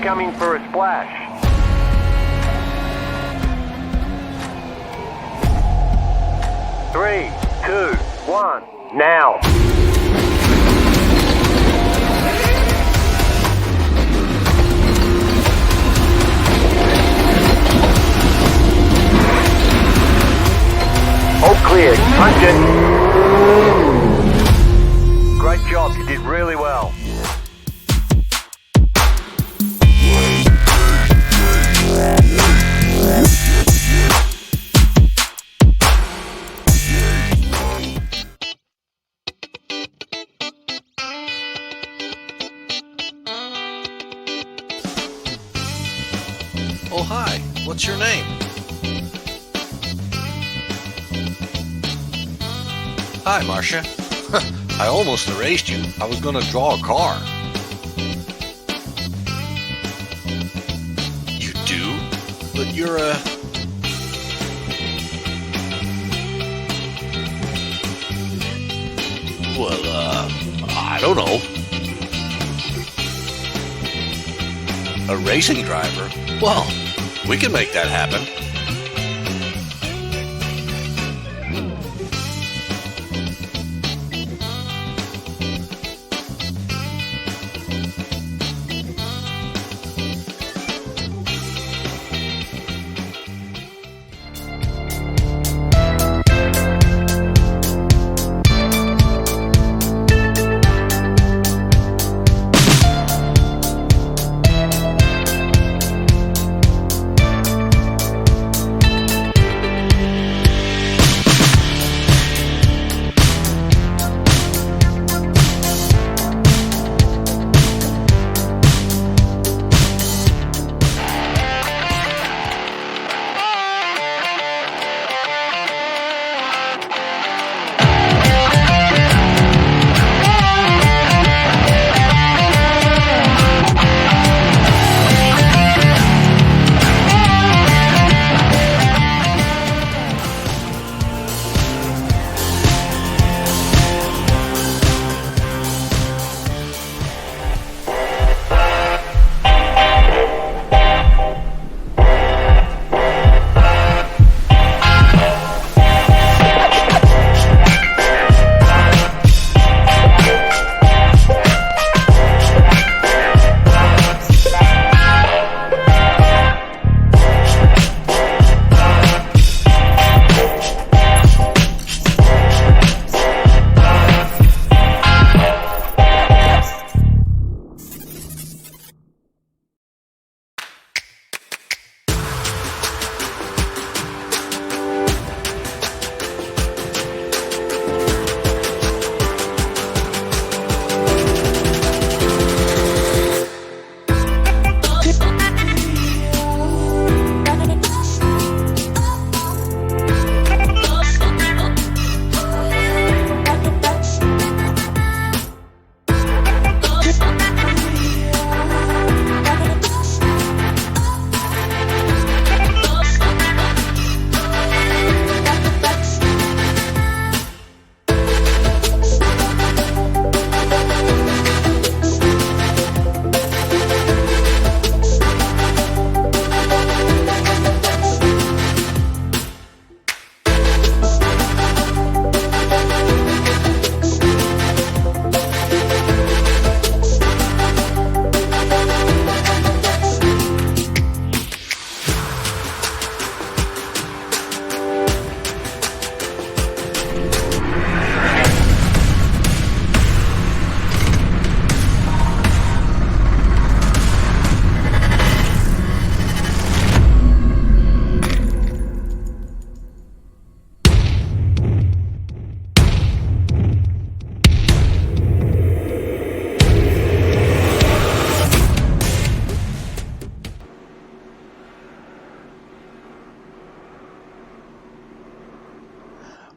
coming for a splash. 3, 2, 1, now. All clear. Punch it. Great job. You did really well. Oh, hi. What's your name? Hi, Marcia. I almost erased you. I was going to draw a car. You do? But you're a... Well, I don't know. A racing driver? Well, we can make that happen.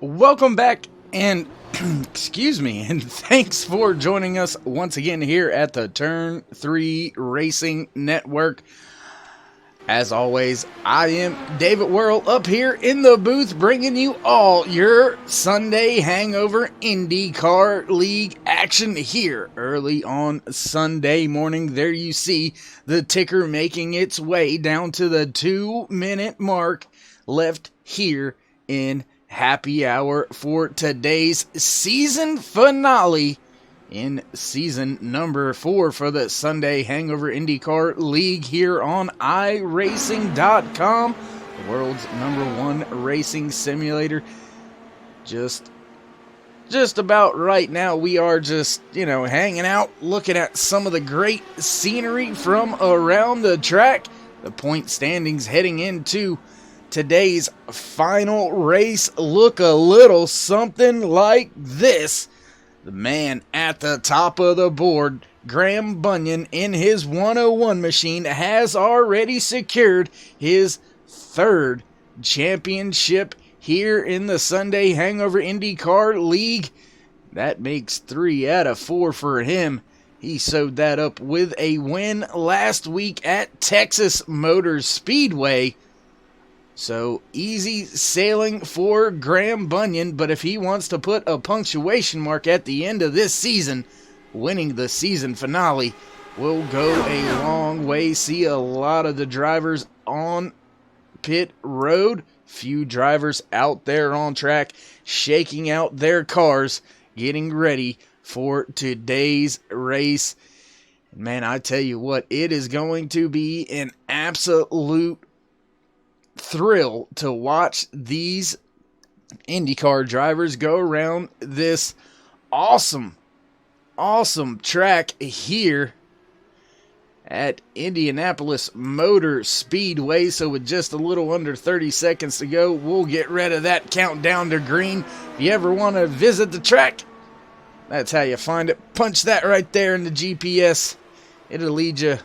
Welcome back, and excuse me, and thanks for joining us once again here at the Turn 3 Racing Network. As always, I am David Worrell up here in the booth bringing you all your Sunday Hangover IndyCar League action here early on Sunday morning. There you see the ticker making its way down to the 2-minute mark left here in happy hour for today's season finale in season number 4 for the Sunday Hangover IndyCar League here on iRacing.com, the world's #1 racing simulator. Just about right now, we are just, hanging out, looking at some of the great scenery from around the track. The point standings heading into today's final race look a little something like this. The man at the top of the board, Graham Bunyan, in his 101 machine, has already secured his 3rd championship here in the Sunday Hangover IndyCar League. That makes 3 out of 4 for him. He sewed that up with a win last week at Texas Motor Speedway. So, easy sailing for Graham Bunyan, but if he wants to put a punctuation mark at the end of this season, winning the season finale will go a long way. See a lot of the drivers on pit road, few drivers out there on track, shaking out their cars, getting ready for today's race. Man, I tell you what, it is going to be an absolute thrill to watch these IndyCar drivers go around this awesome track here at Indianapolis Motor Speedway. So with just a little under 30 seconds to go, we'll get rid of that countdown to green. If you ever want to visit the track, that's how you find it. Punch that right there in the GPS. It'll lead you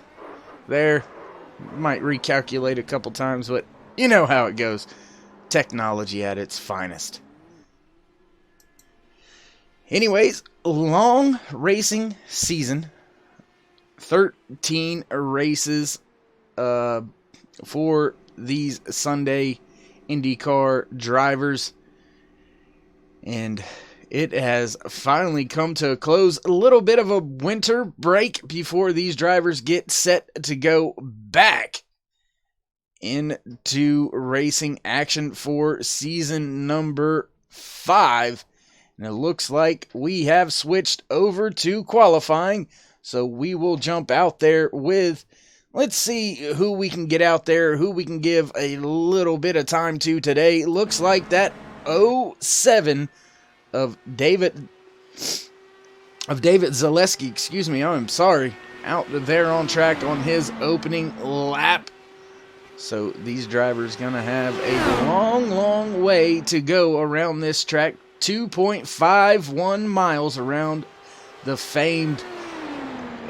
there. Might recalculate a couple times, but you know how it goes. Technology at its finest. Anyways, long racing season. 13 races for these Sunday IndyCar drivers. And it has finally come to a close. A little bit of a winter break before these drivers get set to go back into racing action for season number 5. And it looks like we have switched over to qualifying. So we will jump out there with, let's see who we can get out there, who we can give a little bit of time to today. Looks like that 07 of David Zaleski, I'm sorry, out there on track on his opening lap. So these drivers going to have a long way to go around this track. 2.51 miles around the famed,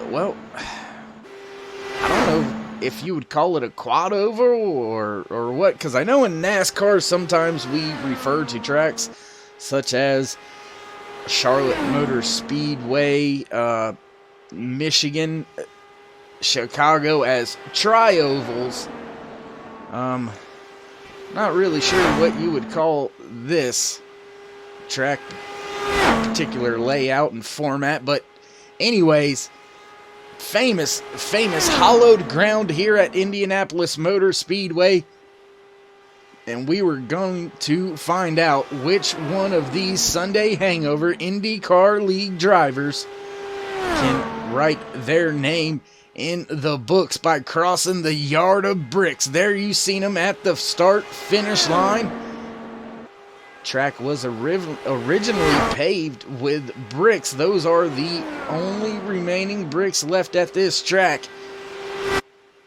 well, I don't know if you would call it a quad oval or what, because I know in NASCAR sometimes we refer to tracks such as Charlotte Motor Speedway, Michigan, Chicago as tri-ovals. Not really sure what you would call this track particular layout and format, but anyways, famous hollowed ground here at Indianapolis Motor Speedway. And we were going to find out which one of these Sunday Hangover IndyCar League drivers can write their name in the books by crossing the yard of bricks. There you seen them at the start-finish line. Track was originally paved with bricks. Those are the only remaining bricks left at this track.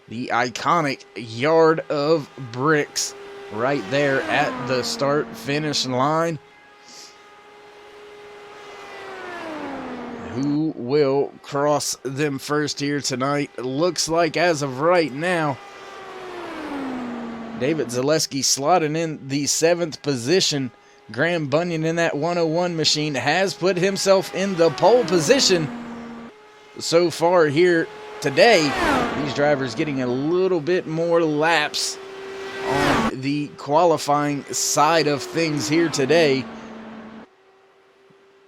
The iconic yard of bricks right there at the start-finish line. Who will cross them first here tonight? Looks like as of right now, David Zaleski slotting in the 7th position. Graham Bunyan in that 101 machine has put himself in the pole position so far here today. These drivers getting a little bit more laps on the qualifying side of things here today.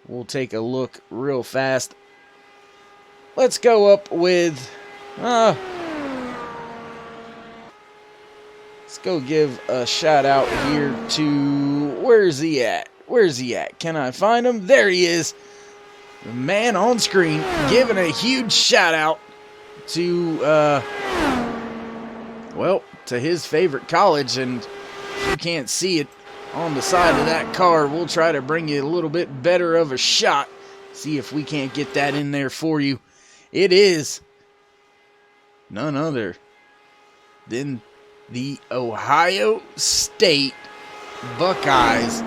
We'll take a look real fast. Let's go up with... let's go give a shout out here to... Where's he at? Where's he at? Can I find him? There he is. The man on screen giving a huge shout out to, well, to his favorite college. And if you can't see it on the side of that car, we'll try to bring you a little bit better of a shot. See if we can't get that in there for you. It is none other than the Ohio State Buckeyes.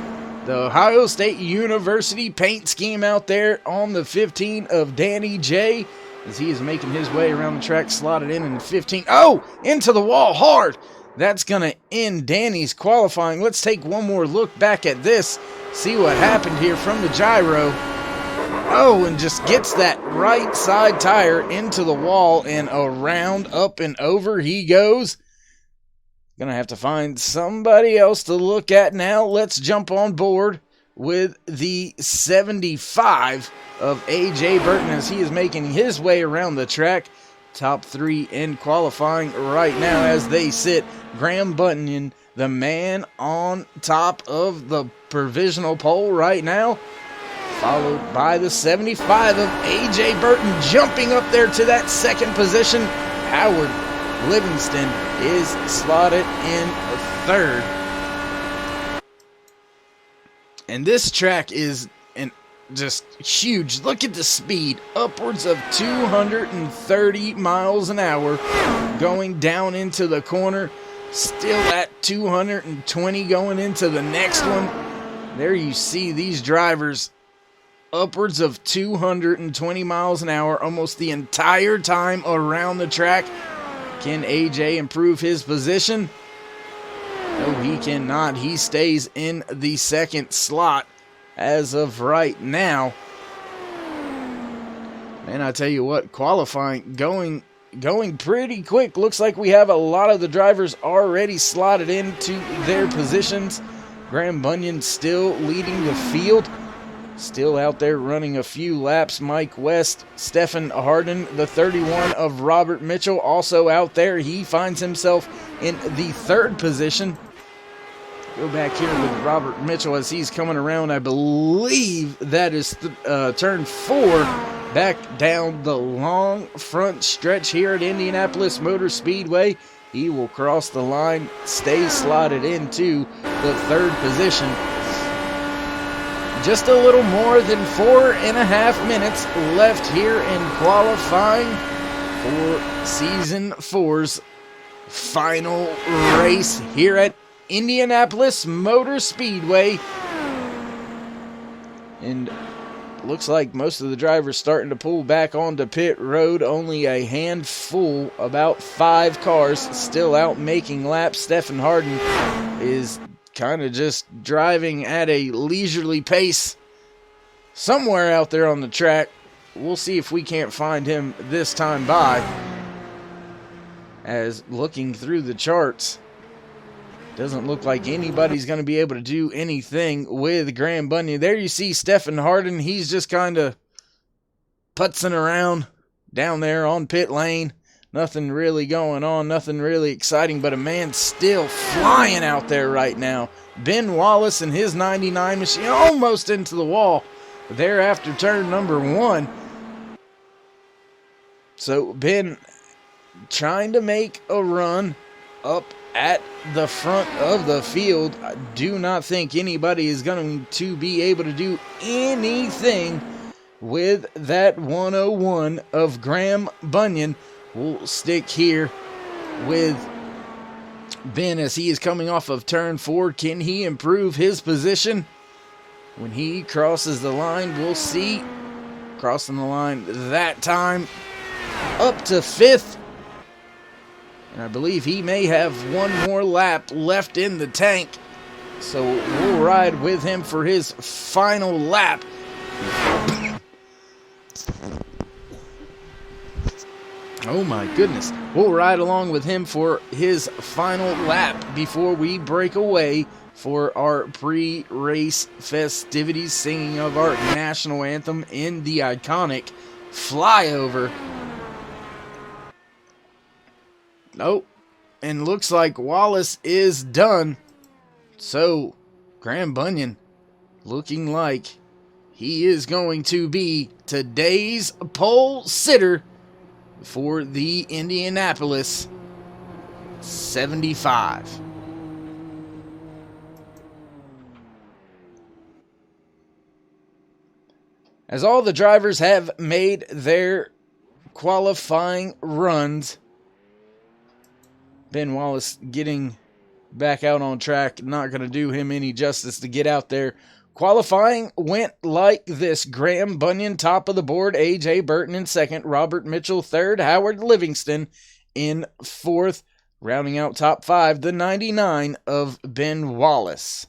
The Ohio State University paint scheme out there on the 15 of Danny J, as he is making his way around the track, slotted in 15. Oh, into the wall hard. That's going to end Danny's qualifying. Let's take one more look back at this, see what happened here from the gyro. Oh, and just gets that right side tire into the wall, and around, up and over he goes. Gonna have to find somebody else to look at now. Let's jump on board with the 75 of A.J. Burton as he is making his way around the track. Top 3 in qualifying right now as they sit. Graham Bunyan, the man on top of the provisional pole right now, followed by the 75 of A.J. Burton, jumping up there to that second position. Howard Livingston is slotted in third. And this track is just huge. Look at the speed, upwards of 230 miles an hour going down into the corner. Still at 220 going into the next one. There you see these drivers upwards of 220 miles an hour almost the entire time around the track. Can AJ improve his position? No, he cannot. He stays in the second slot as of right now. Man, I tell you what, qualifying going pretty quick. Looks like we have a lot of the drivers already slotted into their positions. Graham Bunyan still leading the field. Still out there running a few laps. Mike West, Stephen Harden, the 31 of Robert Mitchell, also out there. He finds himself in the third position. Go back here with Robert Mitchell as he's coming around. I believe that is turn 4 back down the long front stretch here at Indianapolis Motor Speedway. He will cross the line, stay slotted into the third position. Just a little more than 4.5 minutes left here in qualifying for Season 4's final race here at Indianapolis Motor Speedway. And looks like most of the drivers starting to pull back onto pit road. Only a handful, about 5 cars still out making laps. Stephen Harden is kind of just driving at a leisurely pace somewhere out there on the track. We'll see if we can't find him this time by. As looking through the charts, doesn't look like anybody's going to be able to do anything with Graham Bunyan. There you see Stephen Harden. He's just kind of putzing around down there on pit lane. Nothing really going on, nothing really exciting, but a man still flying out there right now. Ben Wallace and his 99 machine almost into the wall there after turn number 1. So Ben trying to make a run up at the front of the field. I do not think anybody is going to be able to do anything with that 101 of Graham Bunyan. We'll stick here with Ben as he is coming off of turn 4. Can he improve his position when he crosses the line? We'll see. Crossing the line that time up to 5th. And I believe he may have one more lap left in the tank. So we'll ride with him for his final lap. Oh my goodness. We'll ride along with him for his final lap before we break away for our pre-race festivities, singing of our national anthem in the iconic flyover. Nope. And looks like Wallace is done. So, Graham Bunyan looking like he is going to be today's pole sitter for the Indianapolis 75. As all the drivers have made their qualifying runs, Ben Wallace getting back out on track, not going to do him any justice to get out there. Qualifying went like this. Graham Bunyan, top of the board. A.J. Burton in second. Robert Mitchell, third. Howard Livingston in fourth. Rounding out top five, the 99 of Ben Wallace.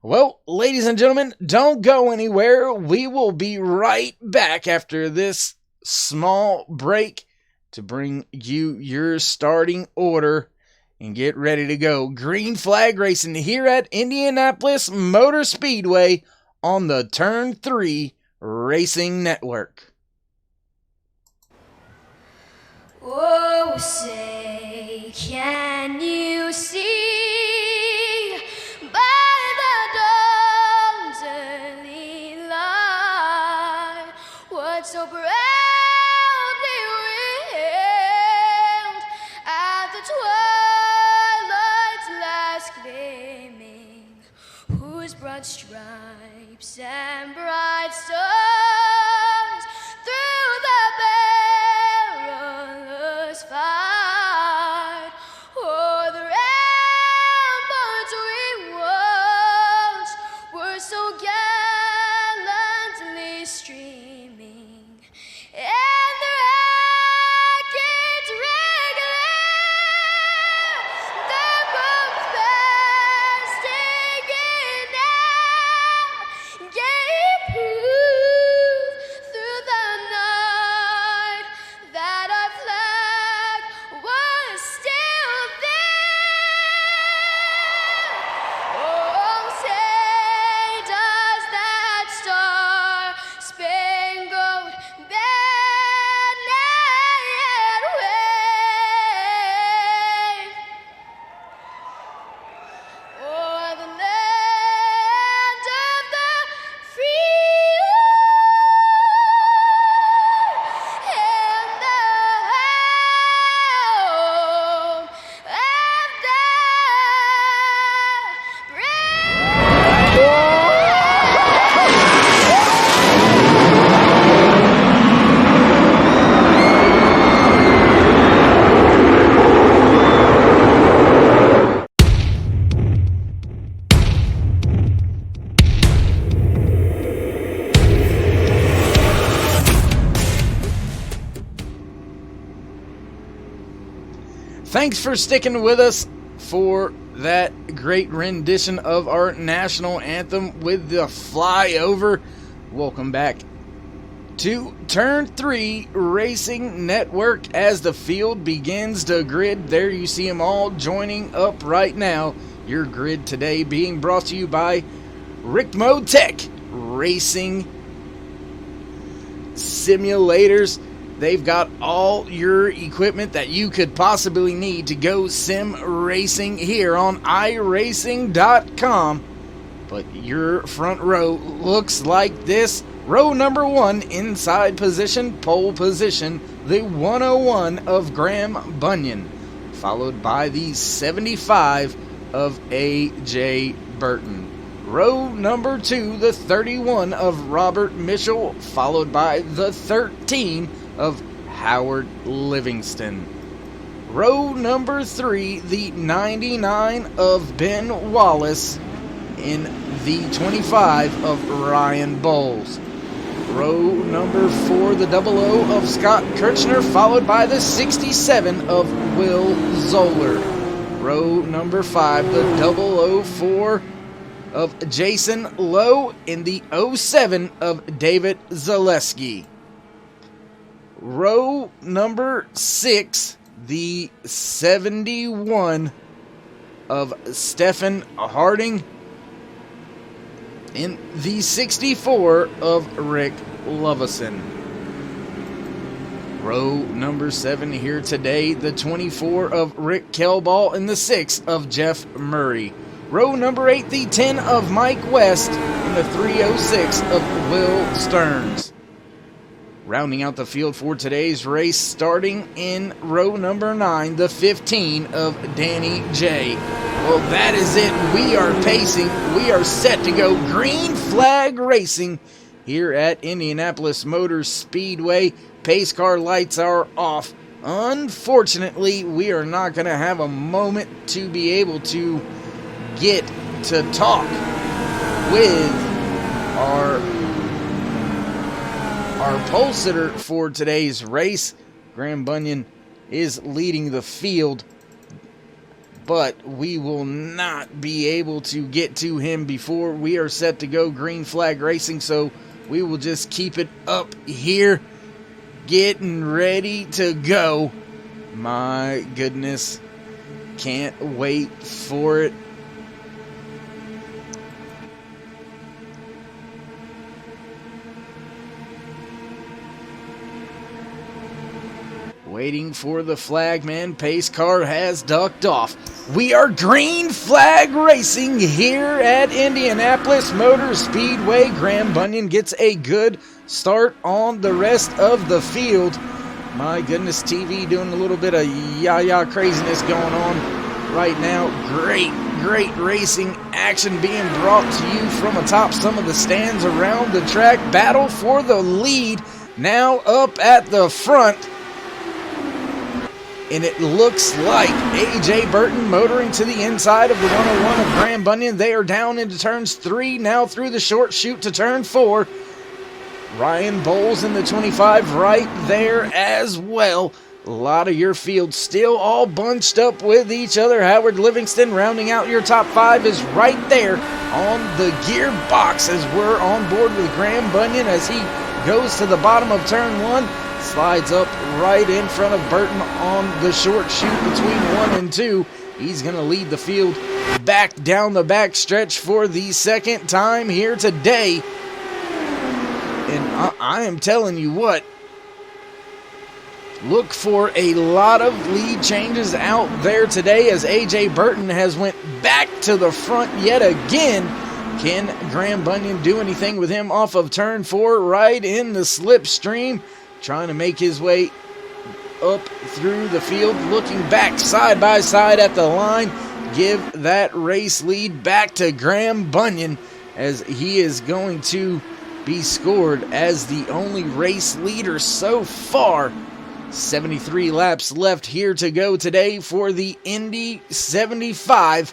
Well, ladies and gentlemen, don't go anywhere. We will be right back after this small break to bring you your starting order and get ready to go. Green flag racing here at Indianapolis Motor Speedway on the Turn 3 Racing Network. Oh, say, can you see by the dawn's early light what so proudly wailed at the twilight's last gleaming, whose broad stripes and bright stars through the perilous fight o'er the ramparts we watched were so gallantly streaming, and the rockets regular, the bombs bursting in air, gave proof through the night that our flag was still there. Oh, say does that star-spangled banner yet wave o'er the land of the free and the home of the Thanks for sticking with us for that great rendition of our national anthem with the flyover. Welcome back to Turn 3 Racing Network as the field begins to grid. There you see them all joining up right now. Your grid today being brought to you by Rickmo Tech Racing Simulators. They've got all your equipment that you could possibly need to go sim racing here on iRacing.com. But your front row looks like this. Row number 1, inside position, pole position, the 101 of Graham Bunyan, followed by the 75 of A.J. Burton. Row number 2, the 31 of Robert Mitchell, followed by the 13 of Howard Livingston. Row number 3, the 99 of Ben Wallace, in the 25 of Ryan Bowles. Row number 4, the 00 of Scott Kirchner, followed by the 67 of Will Zoller. Row number 5, the 004 of Jason Lowe, in the 07 of David Zaleski. row number 6, the 71 of Stephen Harding, in the 64 of Rick Lovison. Row number 7 here today, the 24 of Rick Kelball and the 6 of Jeff Murray. Row number 8, the 10 of Mike West and the 306 of Will Stearns. Rounding out the field for today's race, starting in row number 9, the 15 of Danny J. Well, that is it. We are pacing. We are set to go green flag racing here at Indianapolis Motor Speedway. Pace car lights are off. Unfortunately, we are not going to have a moment to be able to get to talk with our pole sitter for today's race. Graham Bunyan is leading the field, but we will not be able to get to him before we are set to go green flag racing, so we will just keep it up here, getting ready to go. My goodness, can't wait for it. Waiting for the flag, man. Pace car has ducked off. We are green flag racing here at Indianapolis Motor Speedway. Graham Bunyan gets a good start on the rest of the field. My goodness, TV doing a little bit of yah-yah craziness going on right now. Great racing action being brought to you from atop some of the stands around the track. Battle for the lead now up at the front. And it looks like A.J. Burton motoring to the inside of the 101 of Graham Bunyan. They are down into turns 3, now through the short chute to turn 4. Ryan Bowles in the 25 right there as well. A lot of your field still all bunched up with each other. Howard Livingston rounding out your top 5 is right there on the gearbox as we're on board with Graham Bunyan as he goes to the bottom of turn 1. Slides up right in front of Burton on the short chute between 1 and 2. He's going to lead the field back down the back stretch for the second time here today. And I am telling you what, look for a lot of lead changes out there today as A.J. Burton has went back to the front yet again. Can Graham Bunyan do anything with him off of turn 4 right in the slipstream? Trying to make his way up through the field, looking back side by side at the line. Give that race lead back to Graham Bunyan as he is going to be scored as the only race leader so far. 73 laps left here to go today for the Indy 75.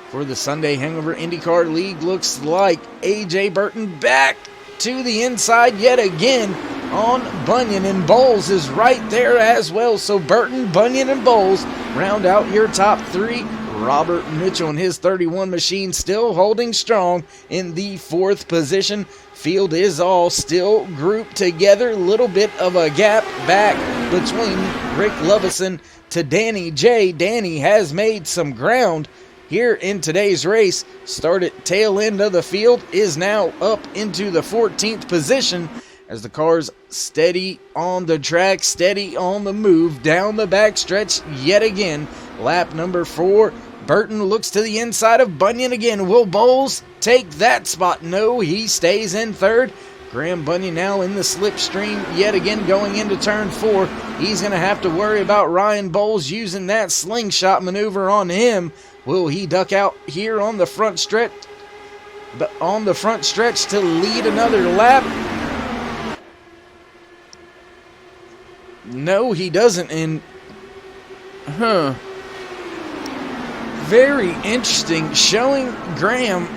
For the Sunday Hangover IndyCar League, looks like A.J. Burton back to the inside yet again on Bunyan, and Bowles is right there as well. So Burton, Bunyan, and Bowles round out your top 3. Robert Mitchell and his 31 machine still holding strong in the 4th position. Field is all still grouped together. Little bit of a gap back between Rick Lovison to Danny J. Danny has made some ground here in today's race. Started tail end of the field, is now up into the 14th position as the car's steady on the track, steady on the move down the backstretch yet again. Lap number 4. Burton looks to the inside of Bunyan again. Will Bowles take that spot? No, he stays in 3rd. Graham Bunyan now in the slipstream yet again going into turn 4. He's going to have to worry about Ryan Bowles using that slingshot maneuver on him. Will he duck out here on the front stretch? On the front stretch to lead another lap? No, he doesn't. And very interesting, showing Graham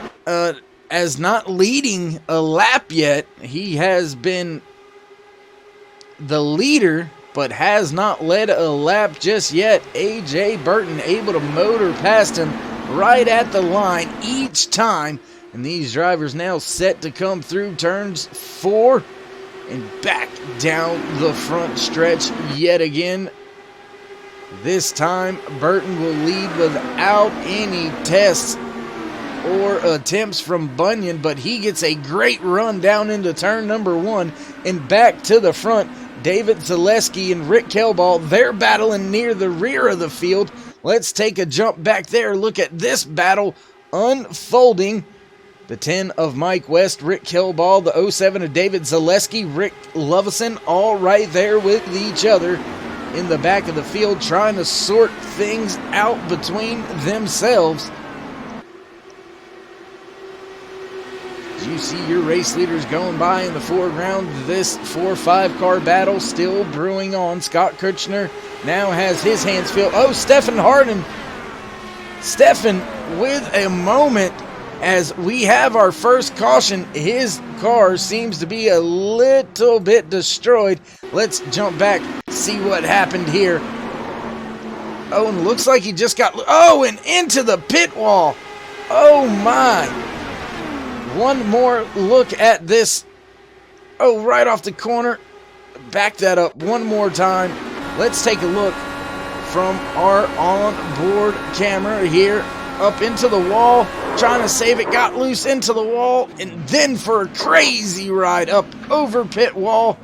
as not leading a lap yet. He has been the leader, but has not led a lap just yet. A.J. Burton able to motor past him right at the line each time. And these drivers now set to come through turns 4 and back down the front stretch yet again. This time, Burton will lead without any tests or attempts from Bunyan, but he gets a great run down into turn number 1 and back to the front. David Zaleski and Rick Kelball, they're battling near the rear of the field. Let's take a jump back there. Look at this battle unfolding. The 10 of Mike West, Rick Kelball, the 07 of David Zaleski, Rick Lovison, all right there with each other in the back of the field, trying to sort things out between themselves. As you see your race leaders going by in the foreground, this 4-5 car battle still brewing on. Scott Kirchner now has his hands filled. Oh, Stephen Harden. Stephen with a moment as we have our first caution. His car seems to be a little bit destroyed. Let's jump back, see what happened here. Oh, and looks like he just got... Oh, and into the pit wall. Oh, my. One more look at this. Oh, right off the corner. Back that up one more time. Let's take a look from our onboard camera here. Up into the wall, trying to save it, got loose into the wall, and then for a crazy ride up over pit wall,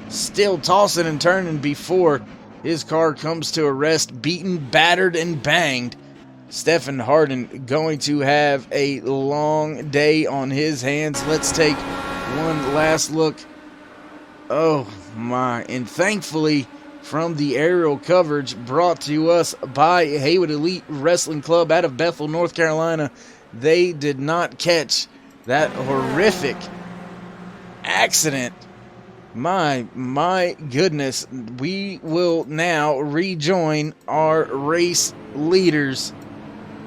still tossing and turning before his car comes to a rest, beaten, battered, and banged. Stephen Harden going to have a long day on his hands. Let's take one last look. Oh my, and thankfully, from the aerial coverage brought to us by Haywood Elite Wrestling Club out of Bethel, North Carolina, they did not catch that horrific accident. My goodness. We will now rejoin our race leaders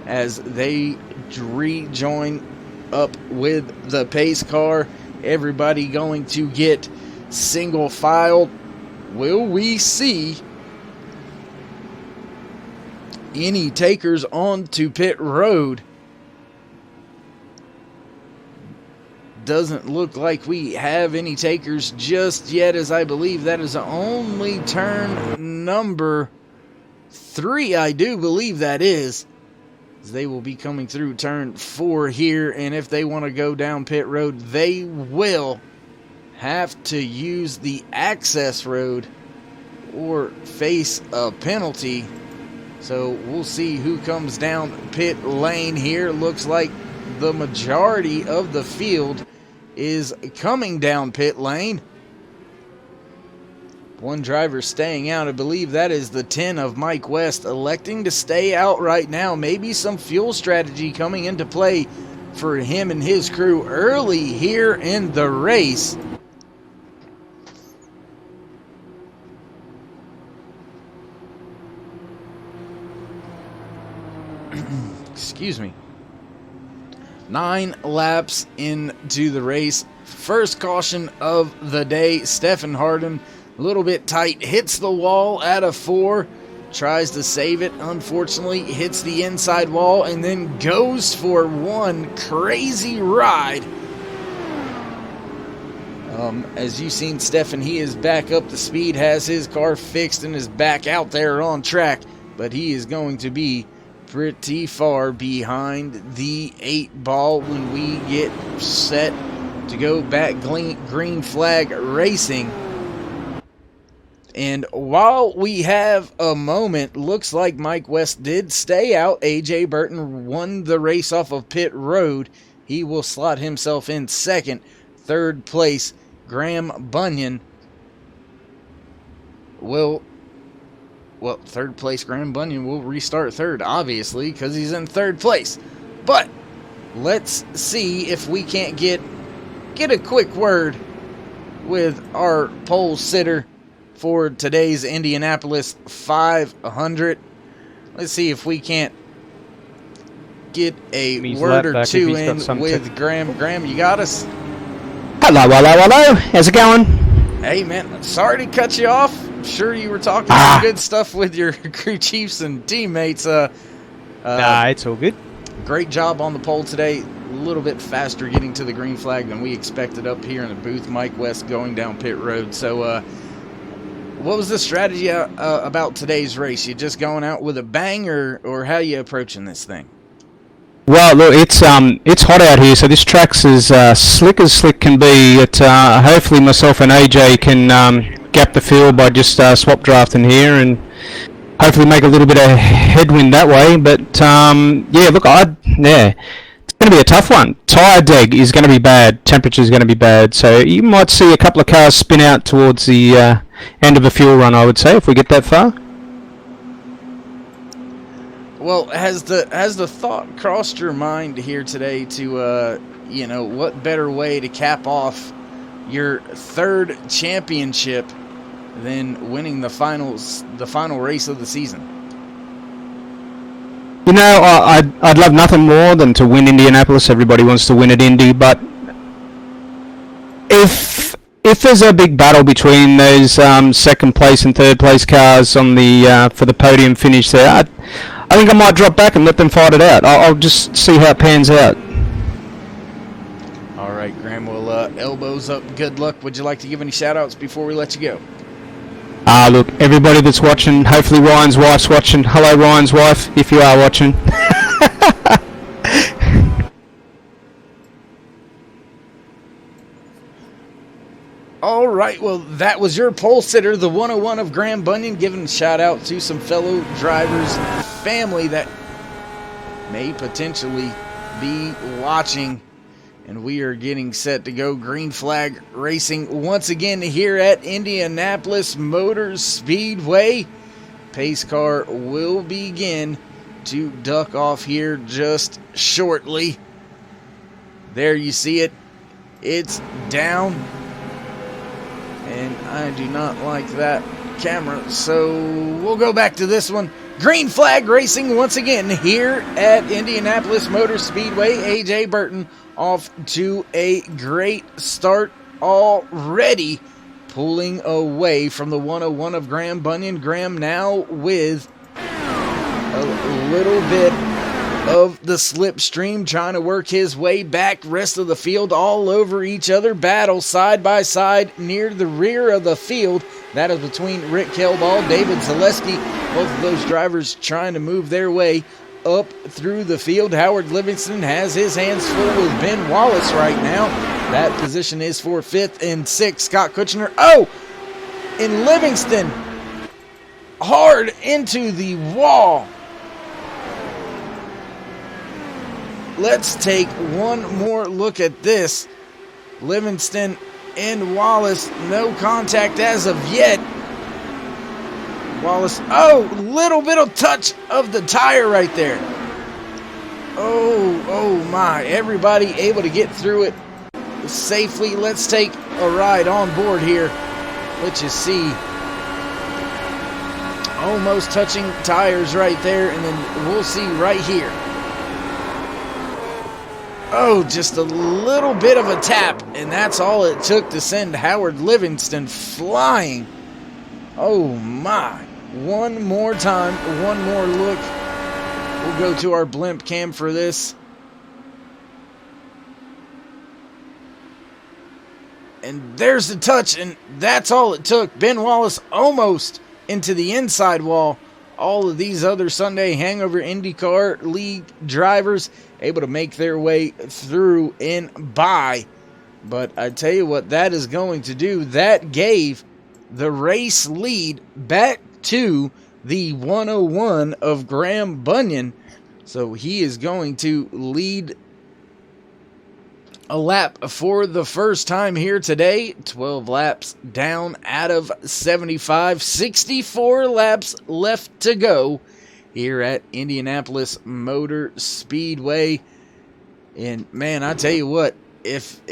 as they rejoin up with the pace car. Everybody going to get single filed. Will we see any takers onto pit road? Doesn't look like we have any takers just yet, as I believe that is only turn number 3. I do believe that is. They will be coming through turn 4 here, and if they want to go down pit road, they will have to use the access road or face a penalty. So we'll see who comes down pit lane here. Looks like the majority of the field is coming down pit lane. One driver staying out. I believe that is the 10 of Mike West, electing to stay out right now. Maybe some fuel strategy coming into play for him and his crew early here in the race. Excuse me. 9 laps into the race. First caution of the day. Stephen Harden, a little bit tight, hits the wall at a 4. Tries to save it. Unfortunately, hits the inside wall and then goes for one crazy ride. As you've seen, Stephen, he is back up to speed, has his car fixed, and is back out there on track. But he is going to be pretty far behind the 8 ball when we get set to go back green flag racing. And while we have a moment, looks like Mike West did stay out. AJ Burton won the race off of pit road. He will slot himself in second. Third place, Graham Bunyan will... Well, third place, Graham Bunyan will restart third, obviously, because he's in third place. But let's see if we can't get a quick word with our pole sitter for today's Indianapolis 500. Let's see if we can't get a word or two in with Graham. Graham, you got us? Hello. How's it going? Hey, man, sorry to cut you off. Sure, you were talking some good stuff with your crew chiefs and teammates. Nah, it's all good. Great job on the pole today. little bit faster getting to the green flag than we expected up here in the booth. Mike West going down pit road. So what was the strategy about today's race? You just going out with a bang, or how you approaching this thing? Well, look, it's hot out here, so this track's as slick can be. Hopefully myself and AJ can gap the field by just swap drafting here and hopefully make a little bit of headwind that way. But yeah, look, it's going to be a tough one. Tyre deg is going to be bad. Temperature's going to be bad. So you might see a couple of cars spin out towards the end of a fuel run, I would say, if we get that far. Well, has the thought crossed your mind here today to what better way to cap off your third championship than winning the final race of the season? You know, I'd love nothing more than to win Indianapolis. Everybody wants to win at Indy, but if there's a big battle between those second place and third place cars on the for the podium finish there, I think I might drop back and let them fight it out. I'll just see how it pans out. All right, Graham, we'll elbows up. Good luck. Would you like to give any shout-outs before we let you go? Look, everybody that's watching, hopefully Ryan's wife's watching. Hello, Ryan's wife, if you are watching. All right, well, that was your pole sitter, the 101 of Graham Bunyan, giving a shout-out to some fellow drivers, family that may potentially be watching. And we are getting set to go green flag racing once again here at Indianapolis Motor Speedway. Pace car will begin to duck off here just shortly. There you see it. It's down. And I do not like that camera, so we'll go back to this one. Green flag racing once again here at Indianapolis Motor Speedway. AJ Burton off to a great start already, pulling away from the 101 of Graham Bunyan. Graham now with a little bit of the slipstream, trying to work his way back. Rest of the field all over each other. Battle side by side near the rear of the field. That is between Rick Kelball, David Zaleski. Both of those drivers trying to move their way up through the field. Howard Livingston has his hands full with Ben Wallace right now. That position is for 5th and 6th. Scott Kutchner. Oh! And Livingston hard into the wall. Let's take one more look at this. Livingston and Wallace, no contact as of yet. Wallace, oh, little bit of touch of the tire right there. Oh my, everybody able to get through it safely. Let's take a ride on board here. Let's just see. Almost touching tires right there, and then we'll see right here. Oh, just a little bit of a tap, and that's all it took to send Howard Livingston flying. Oh my. One more time, one more look. We'll go to our blimp cam for this. And there's the touch, and that's all it took. Ben Wallace almost into the inside wall. All of these other Sunday Hangover IndyCar League drivers able to make their way through and by. But I tell you what that is going to do. That gave the race lead back to the 101 of Graham Bunyan. So he is going to lead a lap for the first time here today. 12 laps down out of 75. 64 laps left to go here at Indianapolis Motor Speedway. And man, I tell you what, if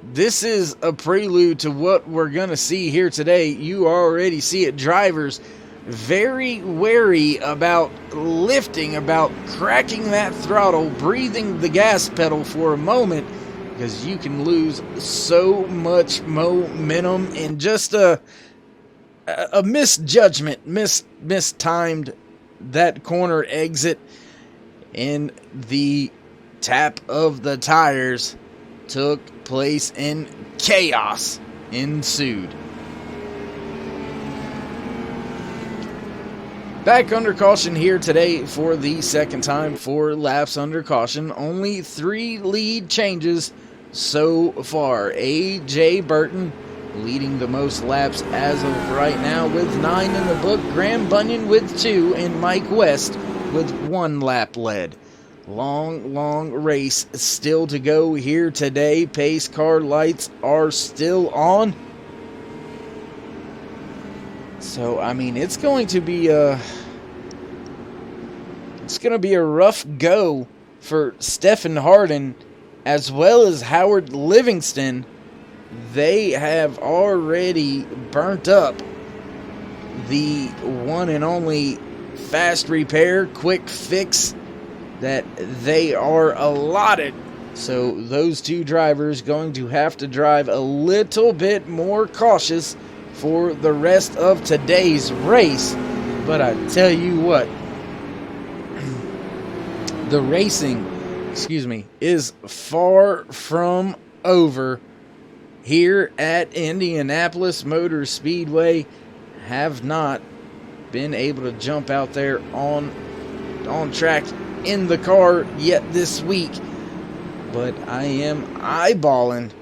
this is a prelude to what we're going to see here today, you already see it. Drivers very wary about lifting, about cracking that throttle, breathing the gas pedal for a moment, because you can lose so much momentum in just a misjudgment, mistimed that corner exit, and the tap of the tires took place and chaos ensued. Back under caution here today for the second time, 4 laps under caution. Only 3 lead changes so far. A.J. Burton leading the most laps as of right now with 9 in the book. Graham Bunyan with 2 and Mike West with 1 lap led. Long race still to go here today. Pace car lights are still on. So, I mean, it's going to be a rough go for Stephen Hardin as well as Howard Livingston. They have already burnt up the one and only fast repair, quick fix that they are allotted. So those 2 drivers going to have to drive a little bit more cautious for the rest of today's race. But I tell you what, the racing, is far from over here at Indianapolis Motor Speedway. Have not been able to jump out there on track in the car yet this week, but I am eyeballing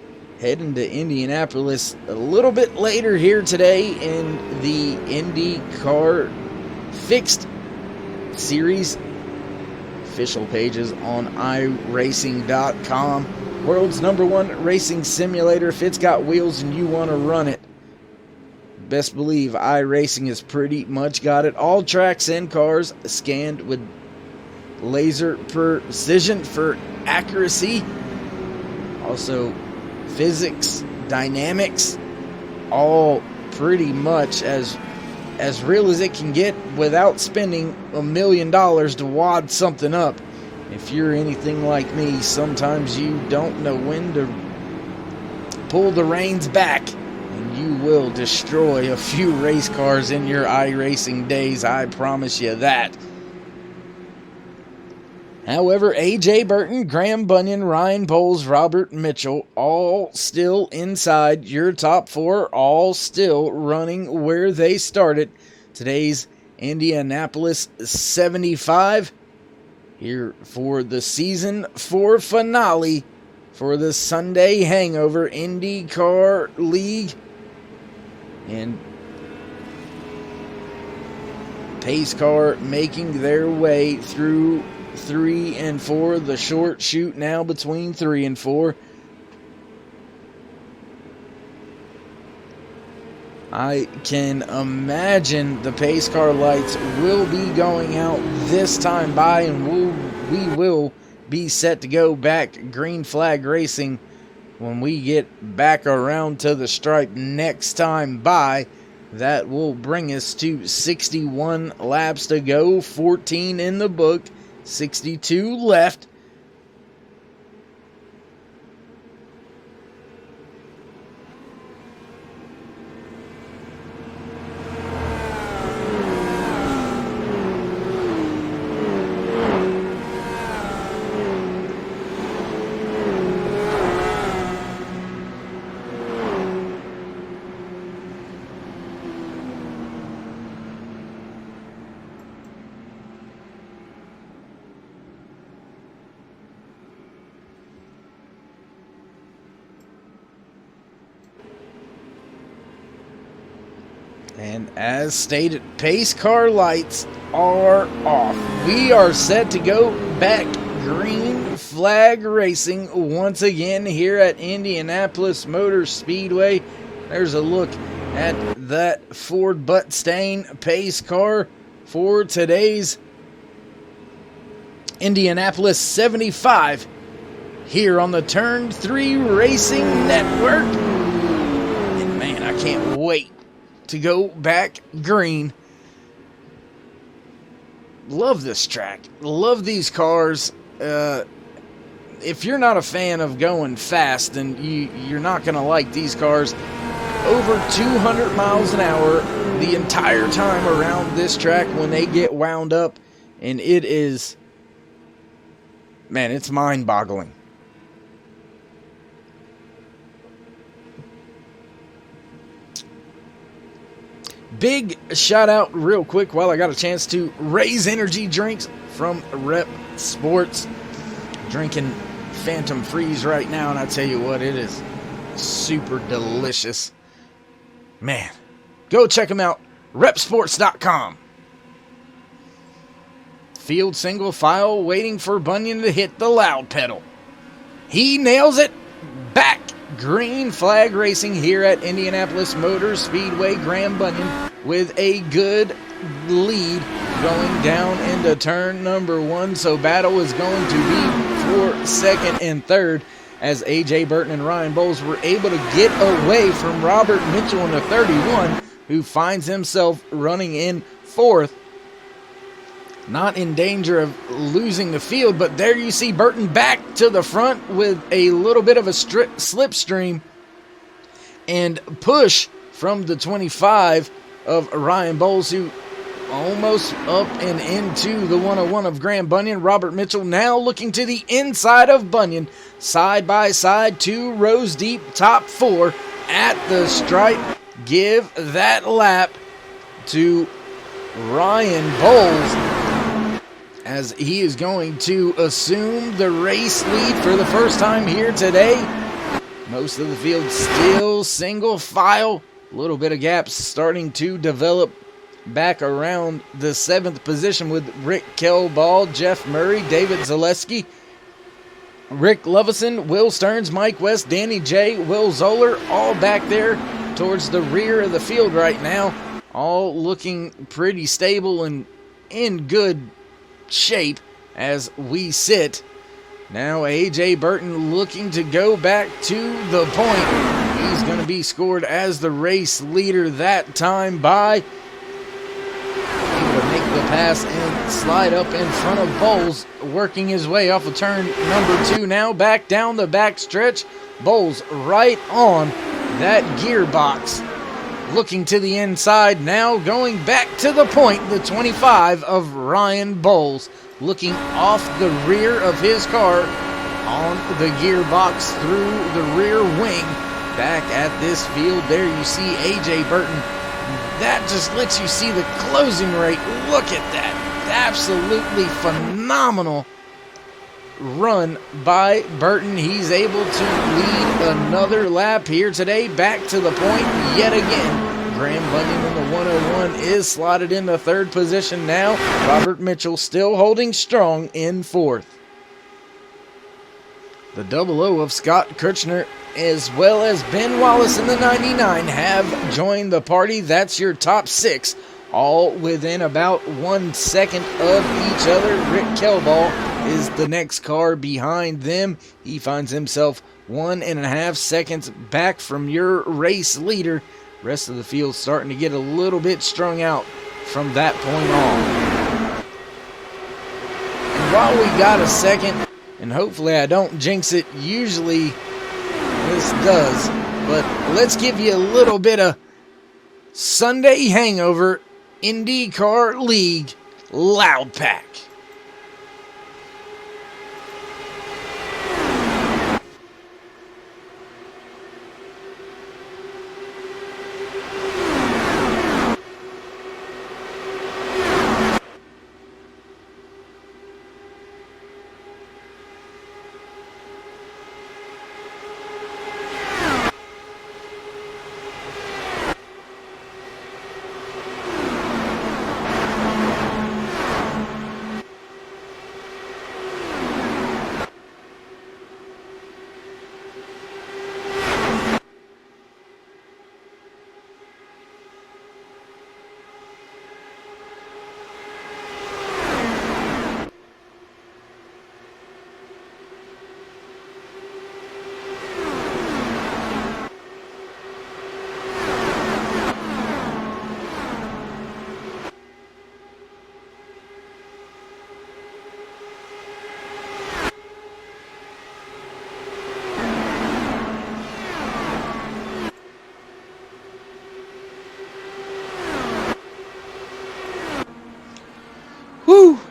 heading to Indianapolis a little bit later here today in the IndyCar Fixed Series. Official pages on iRacing.com. World's #1 racing simulator. If it's got wheels and you want to run it, best believe iRacing has pretty much got it. All tracks and cars scanned with laser precision for accuracy. Also, physics, dynamics, all pretty much as real as it can get without spending $1 million to wad something up. If you're anything like me, sometimes you don't know when to pull the reins back, and you will destroy a few race cars in your iRacing days, I promise you that. However, A.J. Burton, Graham Bunyan, Ryan Bowles, Robert Mitchell, all still inside your top 4, all still running where they started. Today's Indianapolis 75 here for the season 4 finale for the Sunday Hangover IndyCar League. And pace car making their way through 3 and 4, the short shoot now between 3 and 4. I can imagine the pace car lights will be going out this time by, and we will be set to go back green flag racing when we get back around to the stripe next time by. That will bring us to 61 laps to go, 14 in the book, 62 left. And as stated, pace car lights are off. We are set to go back green flag racing once again here at Indianapolis Motor Speedway. There's a look at that Ford Buttstain pace car for today's Indianapolis 75 here on the Turn 3 Racing Network. And man, I can't wait to go back green. Love this track. Love these cars. If you're not a fan of going fast, then you're not going to like these cars. Over 200 miles an hour the entire time around this track when they get wound up. And it is Man, it's mind-boggling. Big shout out real quick while I got a chance to raise energy drinks from Rep Sports. Drinking Phantom Freeze right now, and I tell you what, it is super delicious. Man, go check them out. Repsports.com. Field single file waiting for Bunyan to hit the loud pedal. He nails it. Back. Green flag racing here at Indianapolis Motor Speedway. Graham Bunyan with a good lead going down into turn number 1. So battle is going to be for second and third as A.J. Burton and Ryan Bowles were able to get away from Robert Mitchell in the 31, who finds himself running in fourth. Not in danger of losing the field, but there you see Burton back to the front with a little bit of a slipstream and push from the 25 of Ryan Bowles, who almost up and into the 101 of Graham Bunyan. Robert Mitchell now looking to the inside of Bunyan, side by side, 2 rows deep, top 4 at the stripe. Give that lap to Ryan Bowles, as he is going to assume the race lead for the first time here today. Most of the field still single file. A little bit of gaps starting to develop back around the 7th position with Rick Kelball, Jeff Murray, David Zaleski, Rick Lovison, Will Stearns, Mike West, Danny J, Will Zoller, all back there towards the rear of the field right now. All looking pretty stable and in good shape as we sit. Now A.J. Burton looking to go back to the point. He's going to be scored as the race leader that time by able to make the pass and slide up in front of Bowles, working his way off of turn number 2 now, back down the back stretch. Bowles right on that gearbox, looking to the inside, now going back to the point, the 25 of Ryan Bowles, looking off the rear of his car on the gearbox through the rear wing. Back at this field, there you see A.J. Burton. That just lets you see the closing rate. Look at that. Absolutely phenomenal run by Burton. He's able to lead another lap here today. Back to the point yet again. Graham Bunyan in the 101 is slotted into 3rd position now. Robert Mitchell still holding strong in 4th. The 00 of Scott Kirchner as well as Ben Wallace in the 99 have joined the party. That's your top 6, all within about 1 second of each other. Rick Kelball is the next car behind them. He finds himself 1.5 seconds back from your race leader. Rest of the field starting to get a little bit strung out from that point on. And while we got a second, and hopefully I don't jinx it, usually this does, but let's give you a little bit of Sunday Hangover IndyCar League Loud Pack.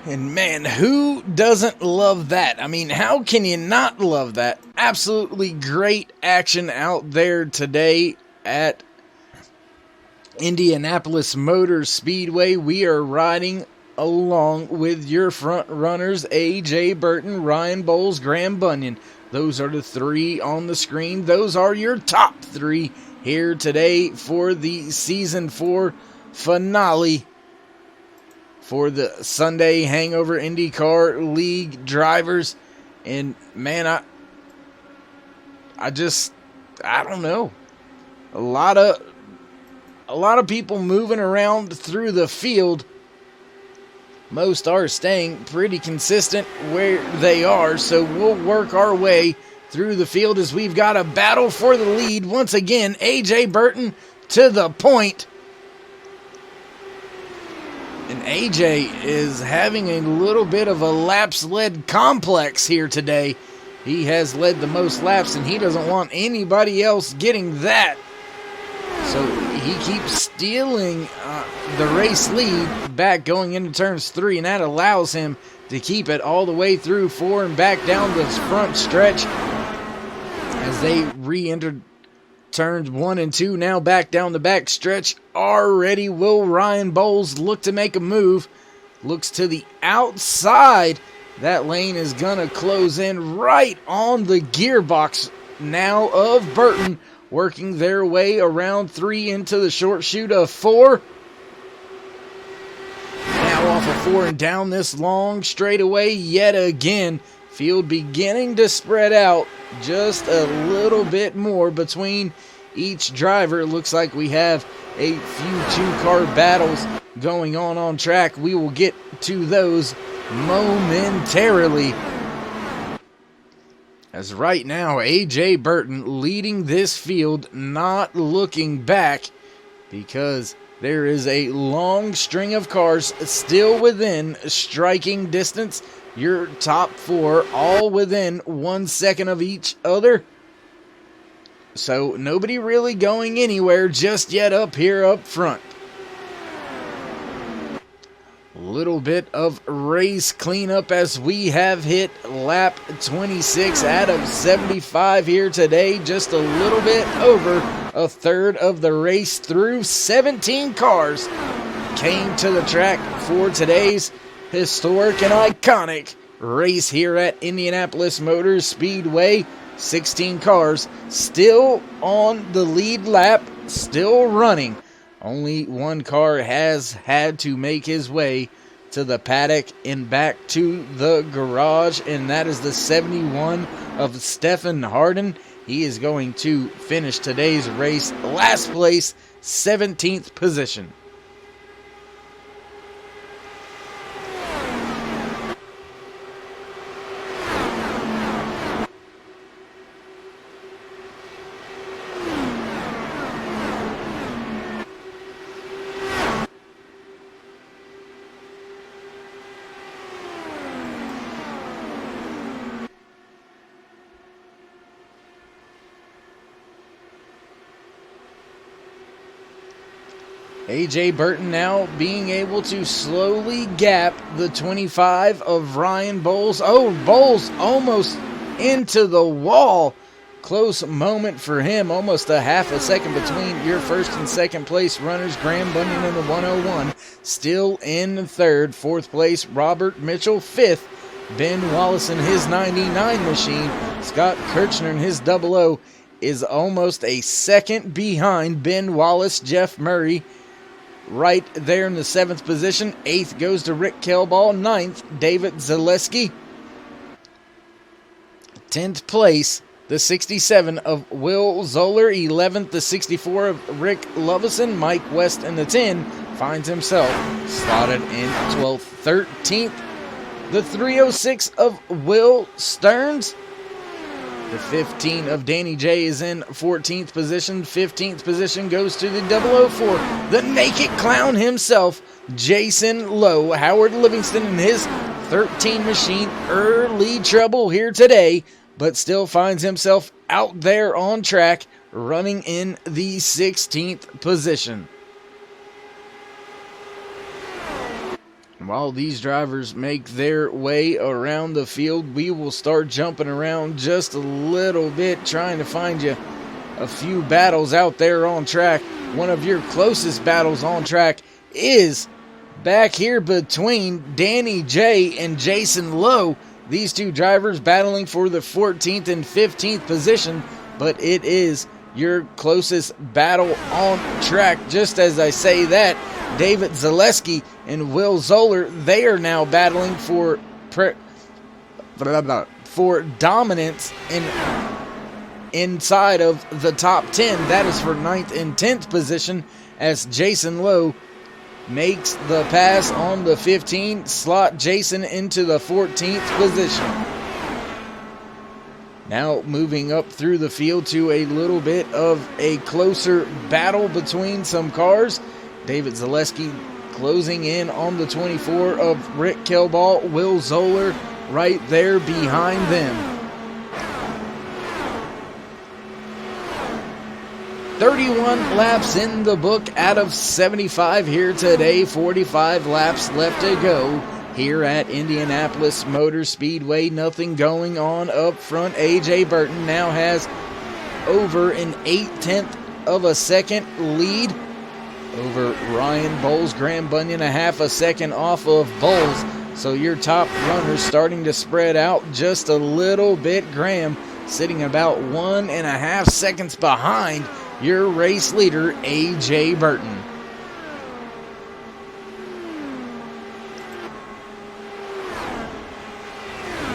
And man, who doesn't love that? I mean, how can you not love that? Absolutely great action out there today at Indianapolis Motor Speedway. We are riding along with your front runners, A.J. Burton, Ryan Bowles, Graham Bunyan. Those are the three on the screen. Those are your top three here today for the Season 4 finale for the Sunday Hangover IndyCar League drivers. And man, I don't know. A lot of people moving around through the field. Most are staying pretty consistent where they are, so we'll work our way through the field as we've got a battle for the lead. Once again, A.J. Burton to the point. And AJ is having a little bit of a laps-led complex here today. He has led the most laps, and he doesn't want anybody else getting that. So he keeps stealing the race lead back going into turns 3, and that allows him to keep it all the way through 4 and back down the front stretch as they re-entered turns 1 and 2, now back down the back stretch. Already will Ryan Bowles look to make a move. Looks to the outside. That lane is going to close in right on the gearbox now of Burton, working their way around 3 into the short chute of 4. Now off of 4 and down this long straightaway yet again. Field beginning to spread out just a little bit more between each driver. It looks like we have a few two-car battles going on track. We will get to those momentarily. As right now, A.J. Burton leading this field, not looking back, because there is a long string of cars still within striking distance. Your top 4 all within 1 second of each other. So nobody really going anywhere just yet up here up front. Little bit of race cleanup as we have hit lap 26 out of 75 here today. Just a little bit over a third of the race through. 17 cars came to the track for today's historic and iconic race here at Indianapolis Motor Speedway. 16 cars still on the lead lap, still running. Only one car has had to make his way to the paddock and back to the garage, and that is the 71 of Stephen Harden. He is going to finish today's race last place, 17th position. A.J. Burton now being able to slowly gap the 25 of Ryan Bowles. Oh, Bowles almost into the wall. Close moment for him. Almost a half a second between your first and second place runners. Graham Bunyan in the 101. Still in third. Fourth place, Robert Mitchell. Fifth, Ben Wallace in his 99 machine. Scott Kirchner in his 00 is almost a second behind Ben Wallace. Jeff Murray right there in the 7th position. 8th goes to Rick Kelball. 9th, David Zaleski. 10th place, the 67 of Will Zoller. 11th, the 64 of Rick Lovison. Mike West in the 10 finds himself slotted in 12th. 13th, the 306 of Will Stearns. The 15 of Danny J is in 14th position. 15th position goes to the 004, the naked clown himself, Jason Lowe. Howard Livingston in his 13 machine. Early trouble here today, but still finds himself out there on track, running in the 16th position. While these drivers make their way around the field, we will start jumping around just a little bit, trying to find you a few battles out there on track. One of your closest battles on track is back here between Danny J and Jason Lowe. These two drivers battling for the 14th and 15th position, but it is your closest battle on track. Just as I say that, David Zaleski and Will Zoller, they are now battling for dominance inside of the top 10. That is for 9th and 10th position, as Jason Lowe makes the pass on the 15, slot Jason into the 14th position. Now moving up through the field to a little bit of a closer battle between some cars. David Zaleski closing in on the 24 of Rick Kelball. Will Zoller right there behind them. 31 laps in the book out of 75 here today. 45 laps left to go here at Indianapolis Motor Speedway. Nothing going on up front. AJ Burton now has over an 0.8 of a second lead over Ryan Bowles. Graham Bunyan a half a second off of Bowles. So your top runners starting to spread out just a little bit. Graham sitting about 1.5 seconds behind your race leader, AJ Burton.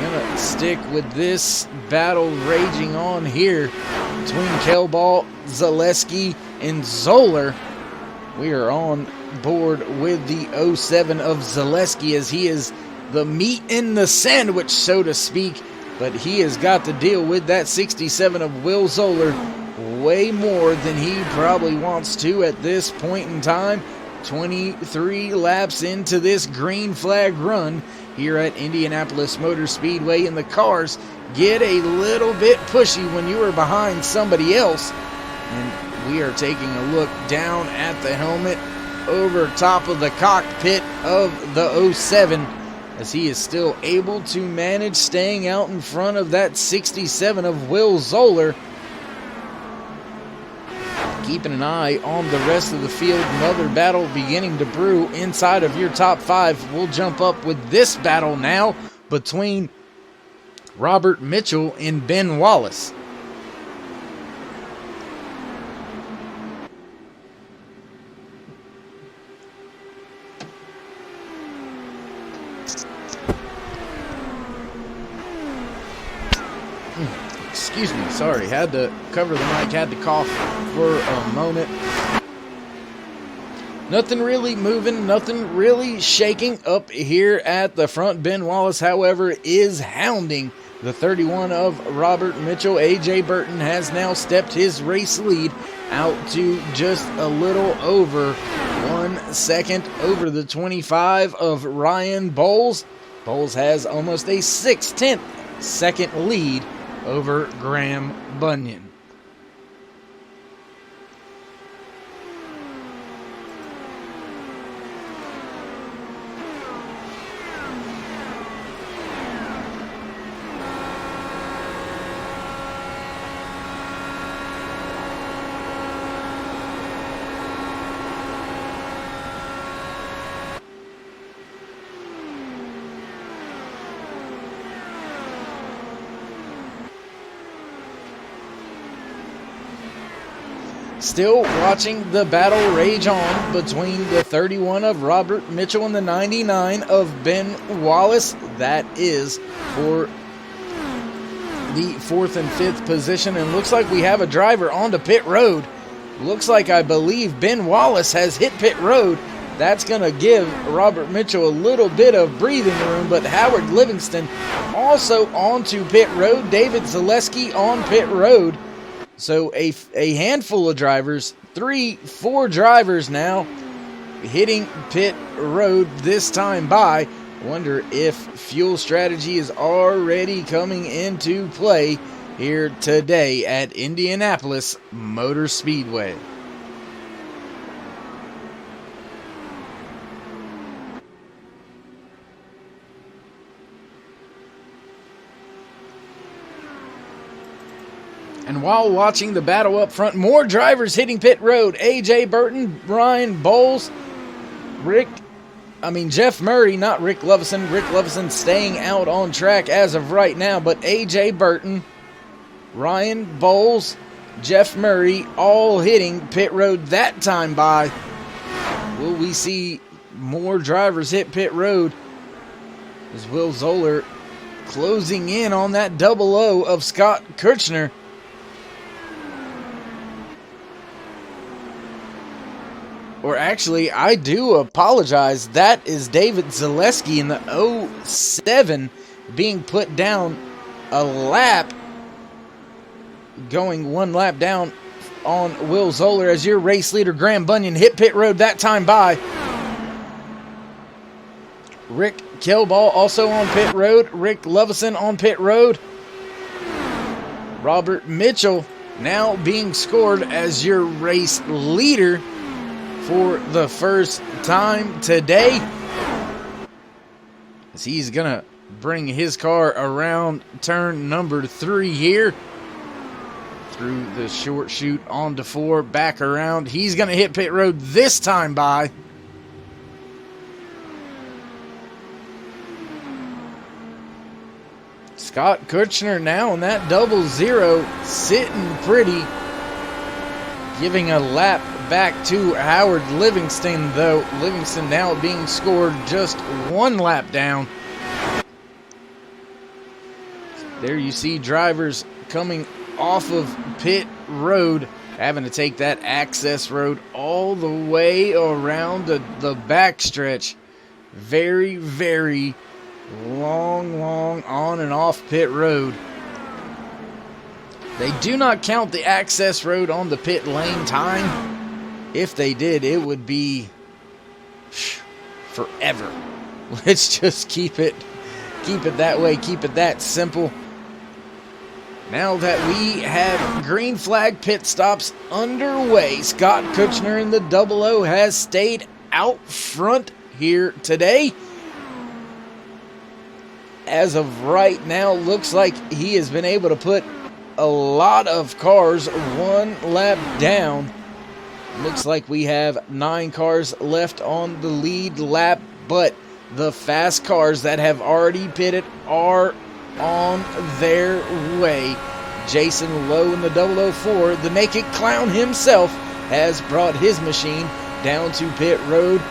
Gonna stick with this battle raging on here between Kelball, Zaleski, and Zoller. We are on board with the 07 of Zaleski, as he is the meat in the sandwich, so to speak. But he has got to deal with that 67 of Will Zoller way more than he probably wants to at this point in time. 23 laps into this green flag run here at Indianapolis Motor Speedway, and the cars get a little bit pushy when you are behind somebody else. And we are taking a look down at the helmet over top of the cockpit of the 07, as he is still able to manage staying out in front of that 67 of Will Zoller. Keeping an eye on the rest of the field. Another battle beginning to brew inside of your top 5. We'll jump up with this battle now between Robert Mitchell and Ben Wallace. Excuse me, sorry, had to cover the mic, had to cough for a moment. Nothing really moving, nothing really shaking up here at the front. Ben Wallace, however, is hounding the 31 of Robert Mitchell. AJ Burton has now stepped his race lead out to just a little over 1 second over the 25 of Ryan Bowles. Bowles has almost a 6/10 second lead over Graham Bunyan. Still watching the battle rage on between the 31 of Robert Mitchell and the 99 of Ben Wallace. That is for the 4th and 5th position. And looks like we have a driver onto pit road. Looks like, I believe, Ben Wallace has hit pit road. That's going to give Robert Mitchell a little bit of breathing room. But Howard Livingston also onto pit road. David Zaleski on pit road. So a handful of drivers, 4 drivers now hitting pit road this time by. Wonder if fuel strategy is already coming into play here today at Indianapolis Motor Speedway. And while watching the battle up front, more drivers hitting pit road. A.J. Burton, Ryan Bowles, Jeff Murray, not Rick Lovison. Rick Lovison staying out on track as of right now, but A.J. Burton, Ryan Bowles, Jeff Murray, all hitting pit road that time by. Will we see more drivers hit pit road as Will Zoller closing in on that double O of Scott Kirchner? Or actually, I do apologize. That is David Zaleski in the 07 being put down a lap, going one lap down on Will Zoller as your race leader Graham Bunyan hit pit road that time by. Rick Kilball also on pit road. Rick Lovison on pit road. Robert Mitchell now being scored as your race leader for the first time today, as he's gonna bring his car around turn number 3 here through the short chute onto 4, back around. He's gonna hit pit road this time by. Scott Kirchner now on that 00, sitting pretty, giving a lap back to Howard Livingston, though Livingston now being scored just 1 lap down. There you see drivers coming off of pit road, having to take that access road all the way around the backstretch. Very, very long on and off pit road. They do not count the access road on the pit lane time. If they did, it would be forever. Let's just keep it that way, keep it that simple. Now that we have green flag pit stops underway, Scott Kirchner in the 00 has stayed out front here today. As of right now, looks like he has been able to put a lot of cars 1 lap down. Looks like we have 9 cars left on the lead lap, but the fast cars that have already pitted are on their way. Jason Lowe in the 004, the Naked Clown himself, has brought his machine down to pit road.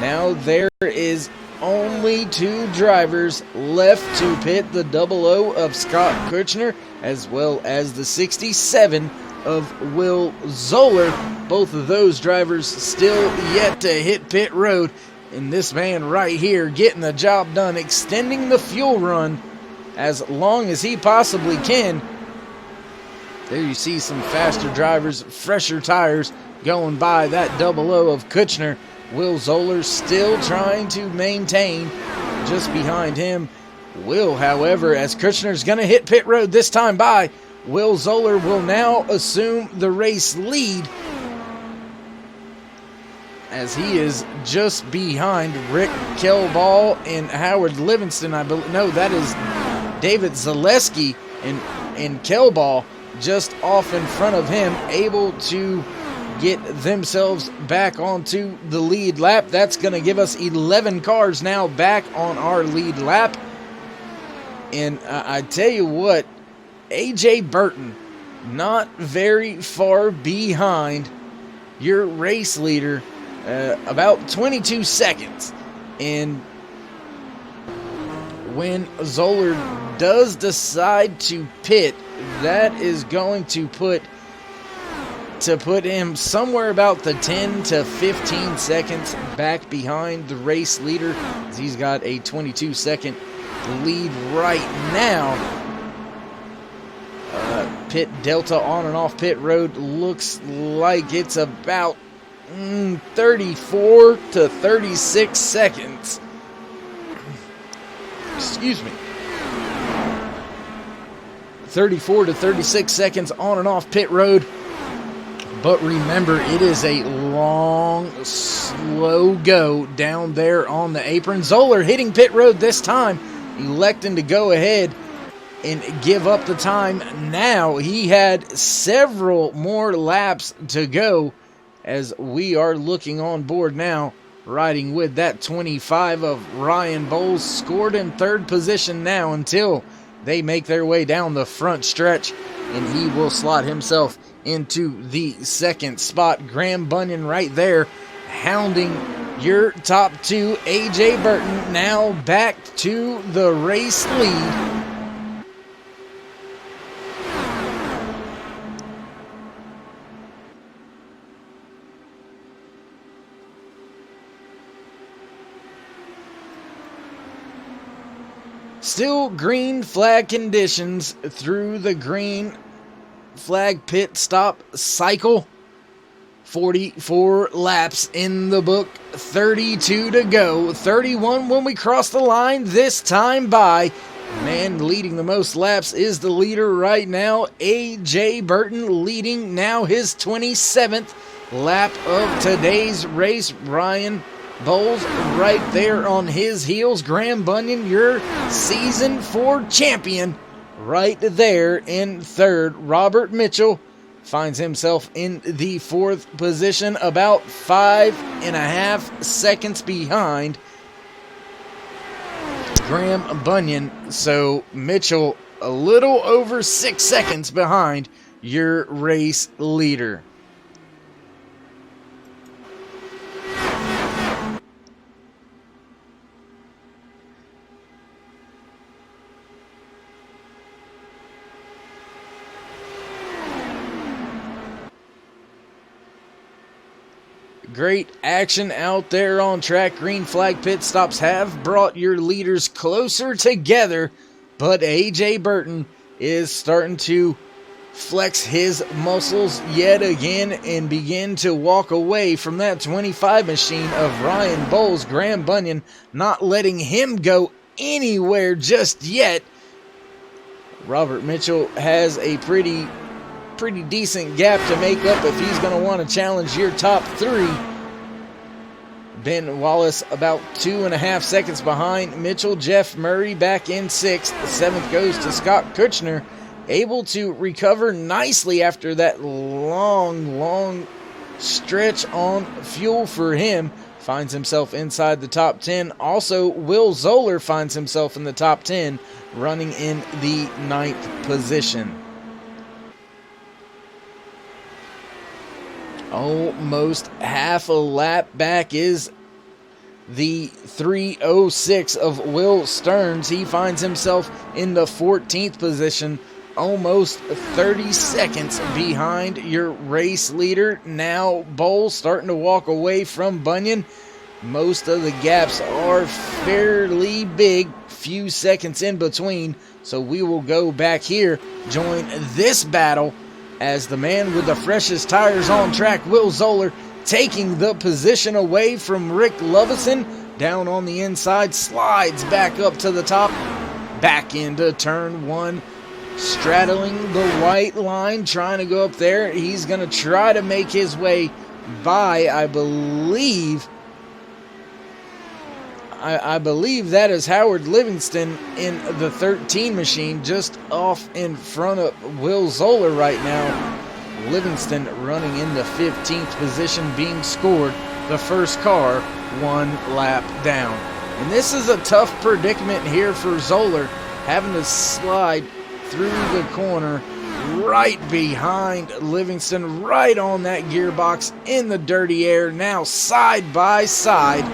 Now there is only 2 drivers left to pit, the 00 of Scott Kirchner as well as the 67 of Will Zoller. Both of those drivers still yet to hit pit road, and this man right here getting the job done, extending the fuel run as long as he possibly can. There you see some faster drivers, fresher tires going by that 00 of Kirchner. Will Zoller still trying to maintain just behind him. Will, however, as Kirchner's going to hit pit road this time by, Will Zoller will now assume the race lead as he is just behind Rick Kelball and Howard Livingston. I believe, no, that is David Zaleski and Kelball just off in front of him, able to get themselves back onto the lead lap. That's going to give us 11 cars now back on our lead lap. And I tell you what, A.J. Burton, not very far behind your race leader, about 22 seconds. And when Zoller does decide to pit, that is going to put him somewhere about the 10 to 15 seconds back behind the race leader. He's got a 22-second lead right now. Pit delta on and off pit road looks like it's about 34 to 36 seconds. Excuse me. 34 to 36 seconds on and off pit road. But remember, it is a long, slow go down there on the apron. Zoller hitting pit road this time, electing to go ahead and give up the time now. He had several more laps to go as we are looking on board now, riding with that 25 of Ryan Bowles, scored in third position now until they make their way down the front stretch, and he will slot himself into the second spot. Graham Bunyan right there hounding your top two. AJ Burton now back to the race lead. Still green flag conditions through the green flag pit stop cycle. 44 laps in the book, 32 to go, 31 when we cross the line this time by. Man leading the most laps is the leader right now, AJ Burton, leading now his 27th lap of today's race. Ryan Bowles right there on his heels. Graham Bunyan, your season 4 champion, right there in third. Robert Mitchell finds himself in the fourth position, about 5.5 seconds behind Graham Bunyan. So Mitchell a little over 6 seconds behind your race leader. Great action out there on track. Green flag pit stops have brought your leaders closer together, but AJ Burton is starting to flex his muscles yet again and begin to walk away from that 25 machine of Ryan Bowles. Graham Bunyan not letting him go anywhere just yet. Robert Mitchell has a pretty decent gap to make up if he's going to want to challenge your top three. Ben Wallace about 2.5 seconds behind Mitchell. Jeff Murray back in sixth. Seventh goes to Scott Kuchner, able to recover nicely after that long stretch on fuel for him. Finds himself inside the top 10. Also, Will Zoller finds himself in the top 10, running in the 9th position. Almost half a lap back is the 3:06 of Will Stearns. He finds himself in the 14th position, almost 30 seconds behind your race leader. Now Bowles starting to walk away from Bunyan. Most of the gaps are fairly big, few seconds in between. So we will go back here, join this battle as the man with the freshest tires on track, Will Zoller, taking the position away from Rick Lovison. Down on the inside, slides back up to the top, back into turn one, straddling the white line, trying to go up there. He's going to try to make his way by, I believe that is Howard Livingston in the 13 machine, just off in front of Will Zoller right now. Livingston running in the 15th position, being scored the first car 1 lap down. And this is a tough predicament here for Zoller, having to slide through the corner right behind Livingston, right on that gearbox in the dirty air. Now side by side,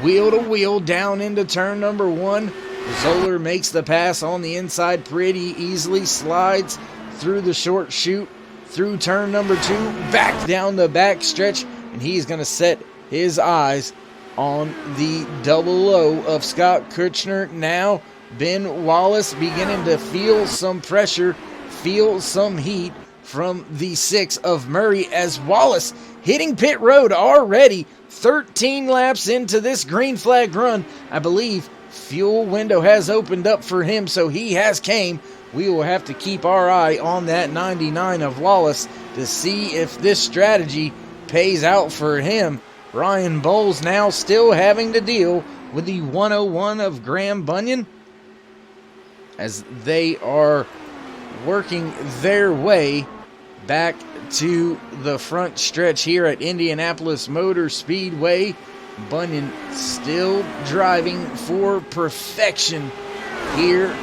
wheel to wheel down into turn number 1. Zoller makes the pass on the inside pretty easily, slides through the short chute, through turn number 2, back down the back stretch, and he's going to set his eyes on the double O of Scott Kuchner. Now Ben Wallace beginning to feel some pressure, feel some heat from the 6 of Murray, as Wallace hitting pit road already. 13 laps into this green flag run. I believe fuel window has opened up for him, so he has came. We will have to keep our eye on that 99 of Wallace to see if this strategy pays out for him. Ryan Bowles now still having to deal with the 101 of Graham Bunyan. as they are working their way back to the front stretch here at Indianapolis Motor Speedway. Bunyan still driving for perfection here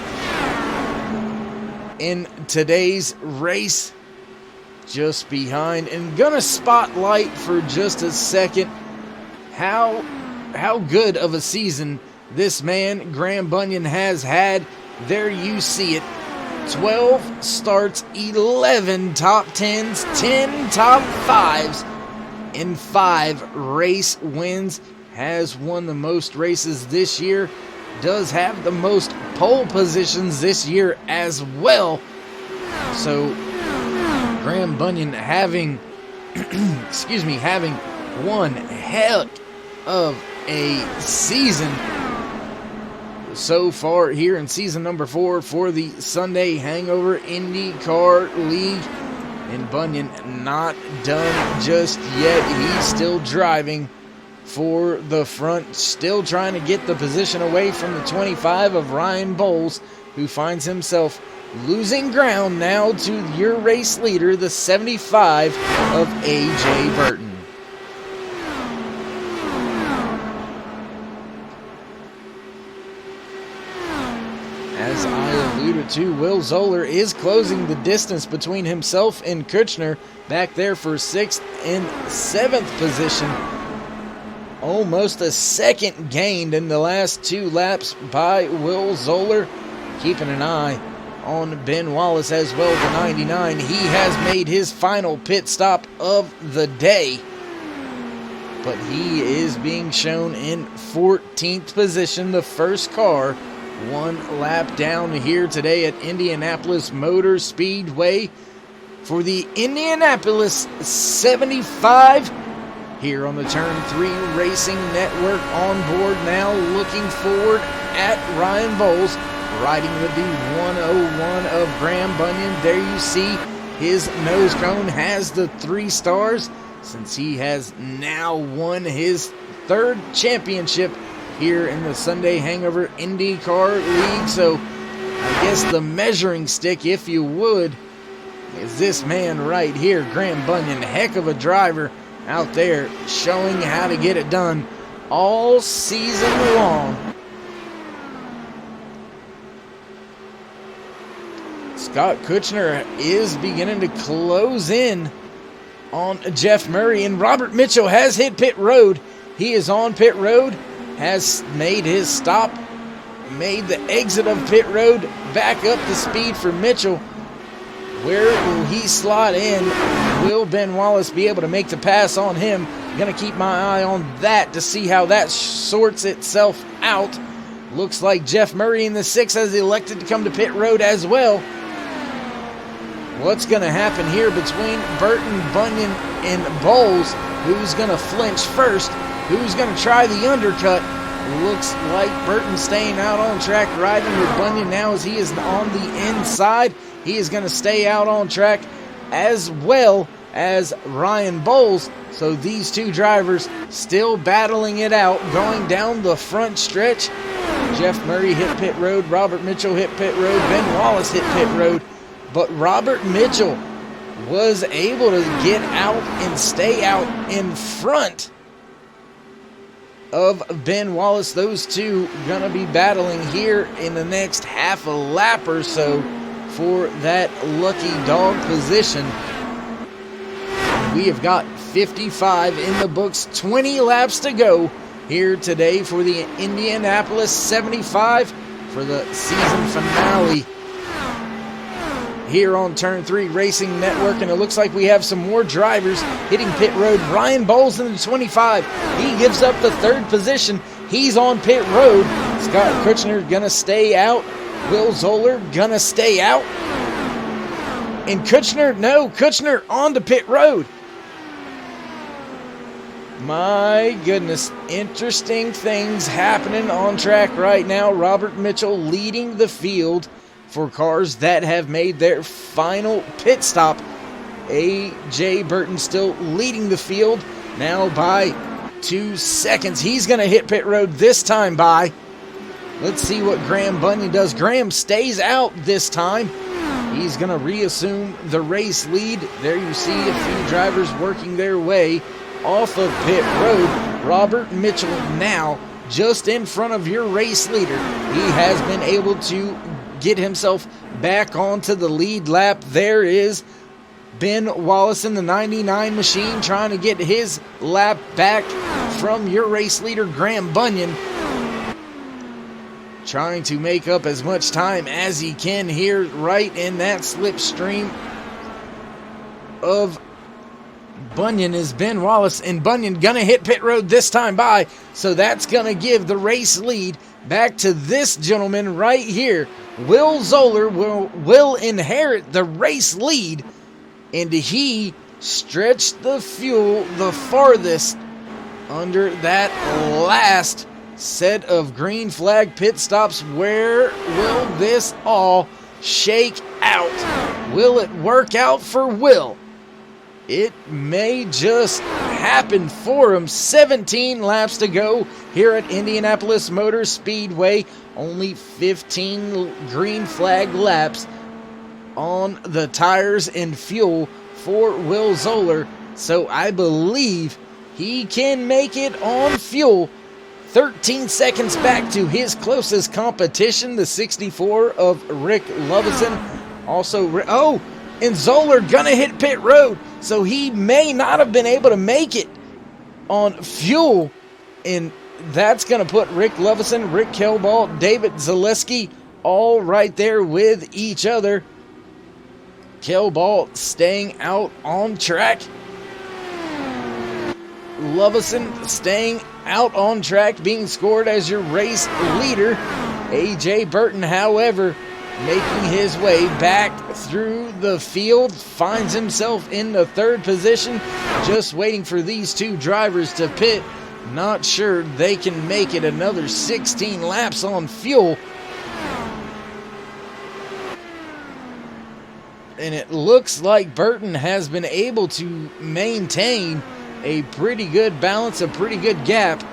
in today's race. Just behind, and gonna spotlight for just a second how good of a season this man, Graham Bunyan, has had. There you see it. 12 starts, 11 top 10s, 10 top 5s, and 5 race wins. Has won the most races this year. Does have the most pole positions this year as well. So Graham Bunyan having having one heck of a season so far here in season number 4 for the Sunday Hangover IndyCar League. And Bunyan not done just yet. He's still driving for the front, still trying to get the position away from the 25 of Ryan Bowles, who finds himself losing ground now to your race leader, the 75 of A.J. Burton. As I alluded to, Will Zoller is closing the distance between himself and Kutchner, back there for 6th and 7th position. Almost a second gained in the last 2 laps by Will Zoller. Keeping an eye on Ben Wallace as well, the 99. He has made his final pit stop of the day, but he is being shown in 14th position, the first car 1 lap down here today at Indianapolis Motor Speedway for the Indianapolis 75 here on the Turn 3 Racing Network. On board now, looking forward at Ryan Bowles, riding with the 101 of Graham Bunyan. There you see his nose cone has the 3 stars, since he has now won his 3rd championship here in the Sunday Hangover IndyCar League. So I guess the measuring stick, if you would, is this man right here, Graham Bunyan. Heck of a driver out there, showing how to get it done all season long. Scott Kutchner is beginning to close in on Jeff Murray, and Robert Mitchell has hit pit road. He is on pit road, has made his stop, made the exit of pit road, back up the speed for Mitchell. Where will he slot in? Will Ben Wallace be able to make the pass on him? Going to keep my eye on that to see how that sorts itself out. Looks like Jeff Murray in the 6 has elected to come to pit road as well. What's going to happen here between Burton, Bunyan, and Bowles? Who's going to flinch first? Who's going to try the undercut? Looks like Burton staying out on track, riding with Bunyan now as he is on the inside. He is going to stay out on track, as well as Ryan Bowles. So these 2 drivers still battling it out, going down the front stretch. Jeff Murray hit pit road, Robert Mitchell hit pit road, Ben Wallace hit pit road. But Robert Mitchell was able to get out and stay out in front of Ben Wallace. Those 2 gonna be battling here in the next half a lap or so for that lucky dog position. We have got 55 in the books, 20 laps to go here today for the Indianapolis 75 for the season finale here on Turn 3 Racing Network. And it looks like we have some more drivers hitting pit road. Ryan Bowles in the 25. He gives up the 3rd position. He's on pit road. Scott Kutchner gonna stay out. Will Zoller gonna stay out. And Kutchner on to pit road. My goodness, interesting things happening on track right now. Robert Mitchell leading the field for cars that have made their final pit stop. A.J. Burton still leading the field now by 2 seconds. He's going to hit pit road this time by Let's see what Graham Bunyan does. Graham stays out this time. He's going to reassume the race lead. There you see a few drivers working their way off of pit road. Robert Mitchell now just in front of your race leader. He has been able to get himself back onto the lead lap. There is Ben Wallace in the 99 machine trying to get his lap back from your race leader, Graham Bunyan. Trying to make up as much time as he can here, right in that slipstream of Bunyan is Ben Wallace, and Bunyan gonna hit pit road this time by, so that's gonna give the race lead back to this gentleman right here. Will Zoller will inherit the race lead, and he stretched the fuel the farthest under that last set of green flag pit stops. Where will this all shake out? Will it work out for Will? It may just happen for him. 17 laps to go here at Indianapolis Motor Speedway. Only 15 green flag laps on the tires and fuel for Will Zoller. So I believe he can make it on fuel. 13 seconds back to his closest competition, the 64 of Rick Lovison. Also, and Zoller gonna hit pit road, so he may not have been able to make it on fuel. And that's gonna put Rick Lovison, Rick Kelball, David Zaleski all right there with each other. Kelball staying out on track. Lovison staying out on track, being scored as your race leader. A.J. Burton, however, making his way back through the field, finds himself in the third position, just waiting for these two drivers to pit. Not sure they can make it another 16 laps on fuel. And it looks like Burton has been able to maintain a pretty good balance, a pretty good gap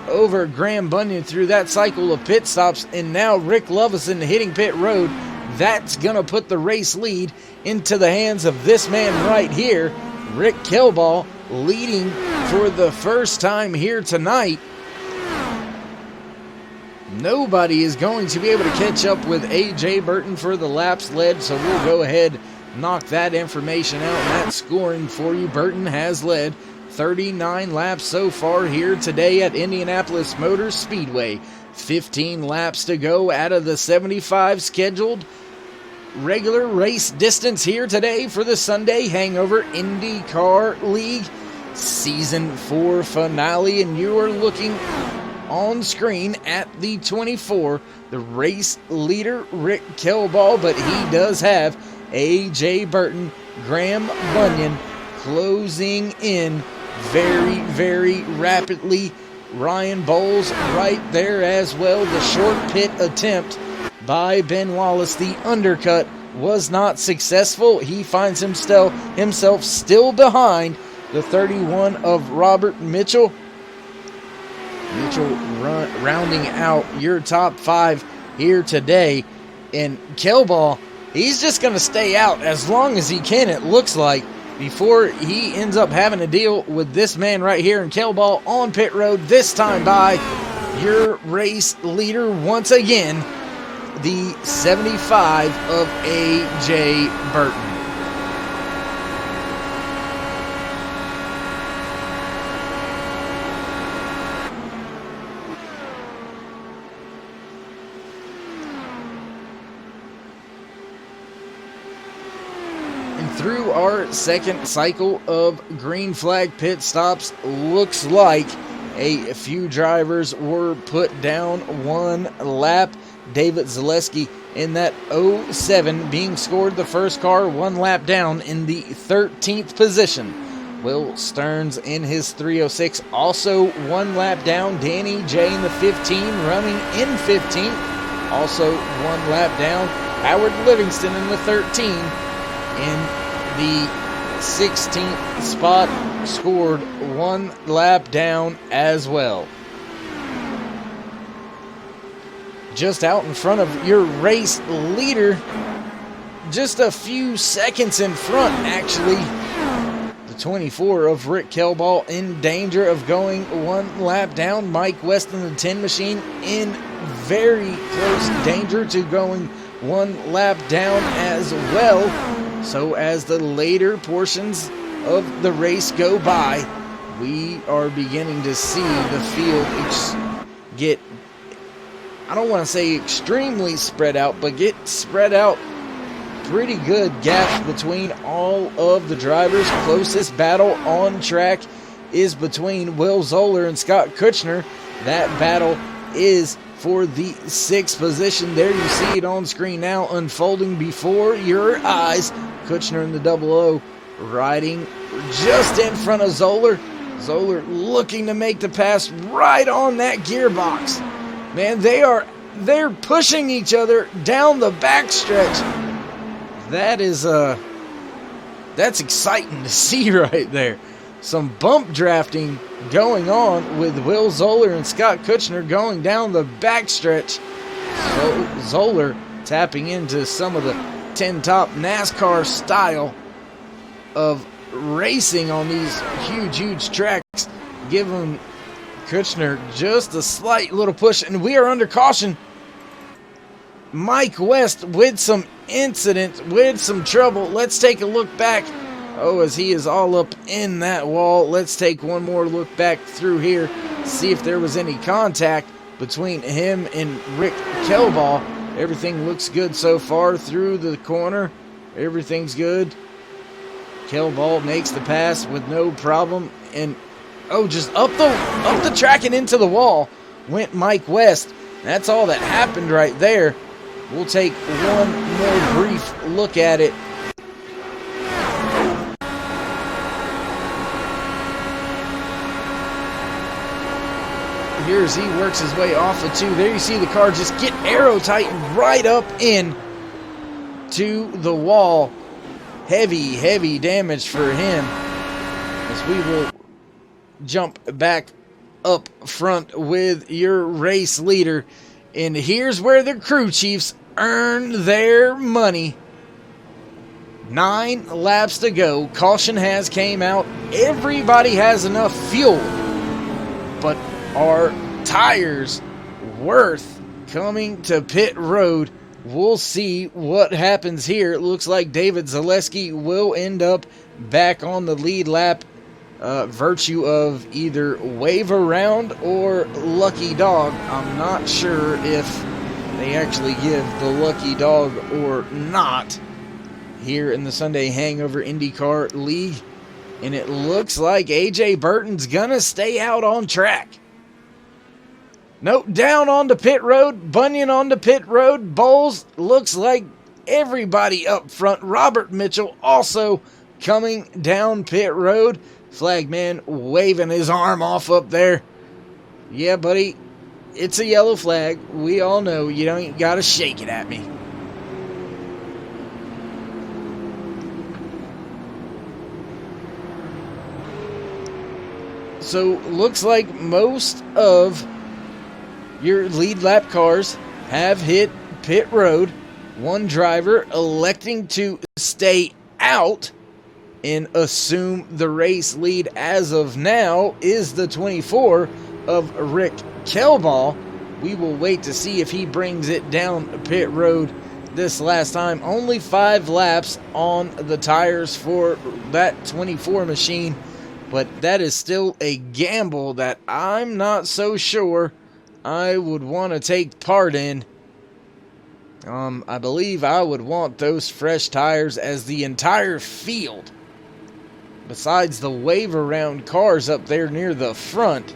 over Graham Bunyan through that cycle of pit stops. And now Rick Lovison hitting pit road. That's going to put the race lead into the hands of this man right here, Rick Kelball, leading for the first time here tonight. Nobody is going to be able to catch up with A.J. Burton for the laps led, so we'll go ahead, knock that information out and that scoring for you. Burton has led 39 laps so far here today at Indianapolis Motor Speedway. 15 laps to go out of the 75 scheduled regular race distance here today for the Sunday Hangover IndyCar League Season 4 finale. And you are looking on screen at the 24, the race leader, Rick Kelball, but he does have A.J. Burton, Graham Bunyan closing in very, very rapidly. Ryan Bowles right there as well. The short pit attempt by Ben Wallace, the undercut, was not successful. He finds himself still behind the 31 of Robert Mitchell. Mitchell rounding out your top 5 here today. And Kelball, he's just going to stay out as long as he can, it looks like, before he ends up having to deal with this man right here. And Kelball on pit road, this time by your race leader once again, the 75 of A.J. Burton. Through our second cycle of green flag pit stops, looks like a few drivers were put down one lap. David Zaleski in that 07 being scored the first car one lap down in the 13th position. Will Stearns in his 306 also one lap down. Danny J in the 15 running in 15th, also one lap down. Howard Livingston in the 13 in the 16th spot, scored one lap down as well. just out in front of your race leader. Just a few seconds in front, actually. The 24 of Rick Kelball in danger of going one lap down. Mike West in the 10 machine in very close danger to going one lap down as well. So as the later portions of the race go by, we are beginning to see the field get, I don't want to say extremely spread out, but get spread out pretty good. Gaps between all of the drivers. Closest battle on track is between Will Zoller and Scott Kuchner. That battle is for the 6th position. There you see it on screen now, unfolding before your eyes. Kuchner in the 00 riding just in front of Zoller. Zoller looking to make the pass right on that gearbox. Man, they're pushing each other down the backstretch. That is that's exciting to see right there. Some bump drafting going on with Will Zoller and Scott Kuchner going down the backstretch. Zoller tapping into some of the 10 top NASCAR style of racing on these huge tracks, giving Kuchner just a slight little push, and we are under caution. Mike West with some incident, with some trouble. Let's take a look back. Oh, as he is all up in that wall. Let's take one more look back through here, see if there was any contact between him and Rick Kelball. Everything looks good so far through the corner. Everything's good. Kelball makes the pass with no problem, and just up the track and into the wall went Mike West. That's all that happened right there. We'll take one more brief look at it. Here as he works his way off the 2. There you see the car just get arrow tightened right up in to the wall. Heavy damage for him, as we will jump back up front with your race leader. And here's where the crew chiefs earn their money. 9 laps to go. Caution has came out. Everybody has enough fuel, but are tires worth coming to pit road? We'll see what happens here. It looks like David Zaleski will end up back on the lead lap, virtue of either wave around or lucky dog. I'm not sure if they actually give the lucky dog or not here in the Sunday Hangover IndyCar League. And it looks like AJ Burton's gonna stay out on track. Nope, down onto pit road. Bunyan onto pit road. Bowles looks like everybody up front. Robert Mitchell also coming down pit road. Flagman waving his arm off up there. Yeah, buddy, it's a yellow flag. We all know you don't gotta shake it at me. So, looks like most of your lead lap cars have hit pit road. One driver electing to stay out and assume the race lead as of now is the 24 of Rick Kelball. We will wait to see if he brings it down pit road this last time. Only 5 laps on the tires for that 24 machine, but that is still a gamble that I'm not so sure I would want to take part in. I believe I would want those fresh tires, as the entire field, besides the wave around cars up there near the front,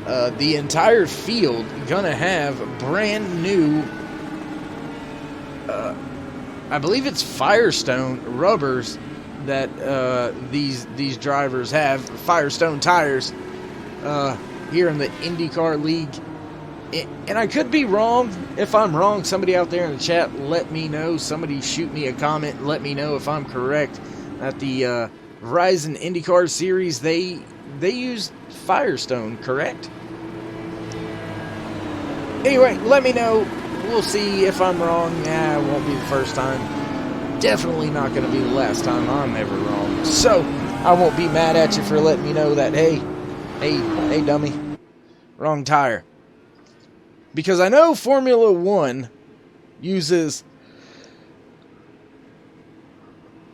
the entire field gonna have brand new, I believe it's Firestone rubbers that these drivers have, Firestone tires, here in the IndyCar League. And I could be wrong. If I'm wrong, somebody out there in the chat, let me know. Somebody shoot me a comment, let me know if I'm correct. At the Verizon IndyCar Series, they use Firestone, correct? Anyway, let me know. We'll see if I'm wrong. Yeah, it won't be the first time. Definitely not going to be the last time I'm ever wrong. So, I won't be mad at you for letting me know that, hey, dummy, wrong tire. Because I know Formula One uses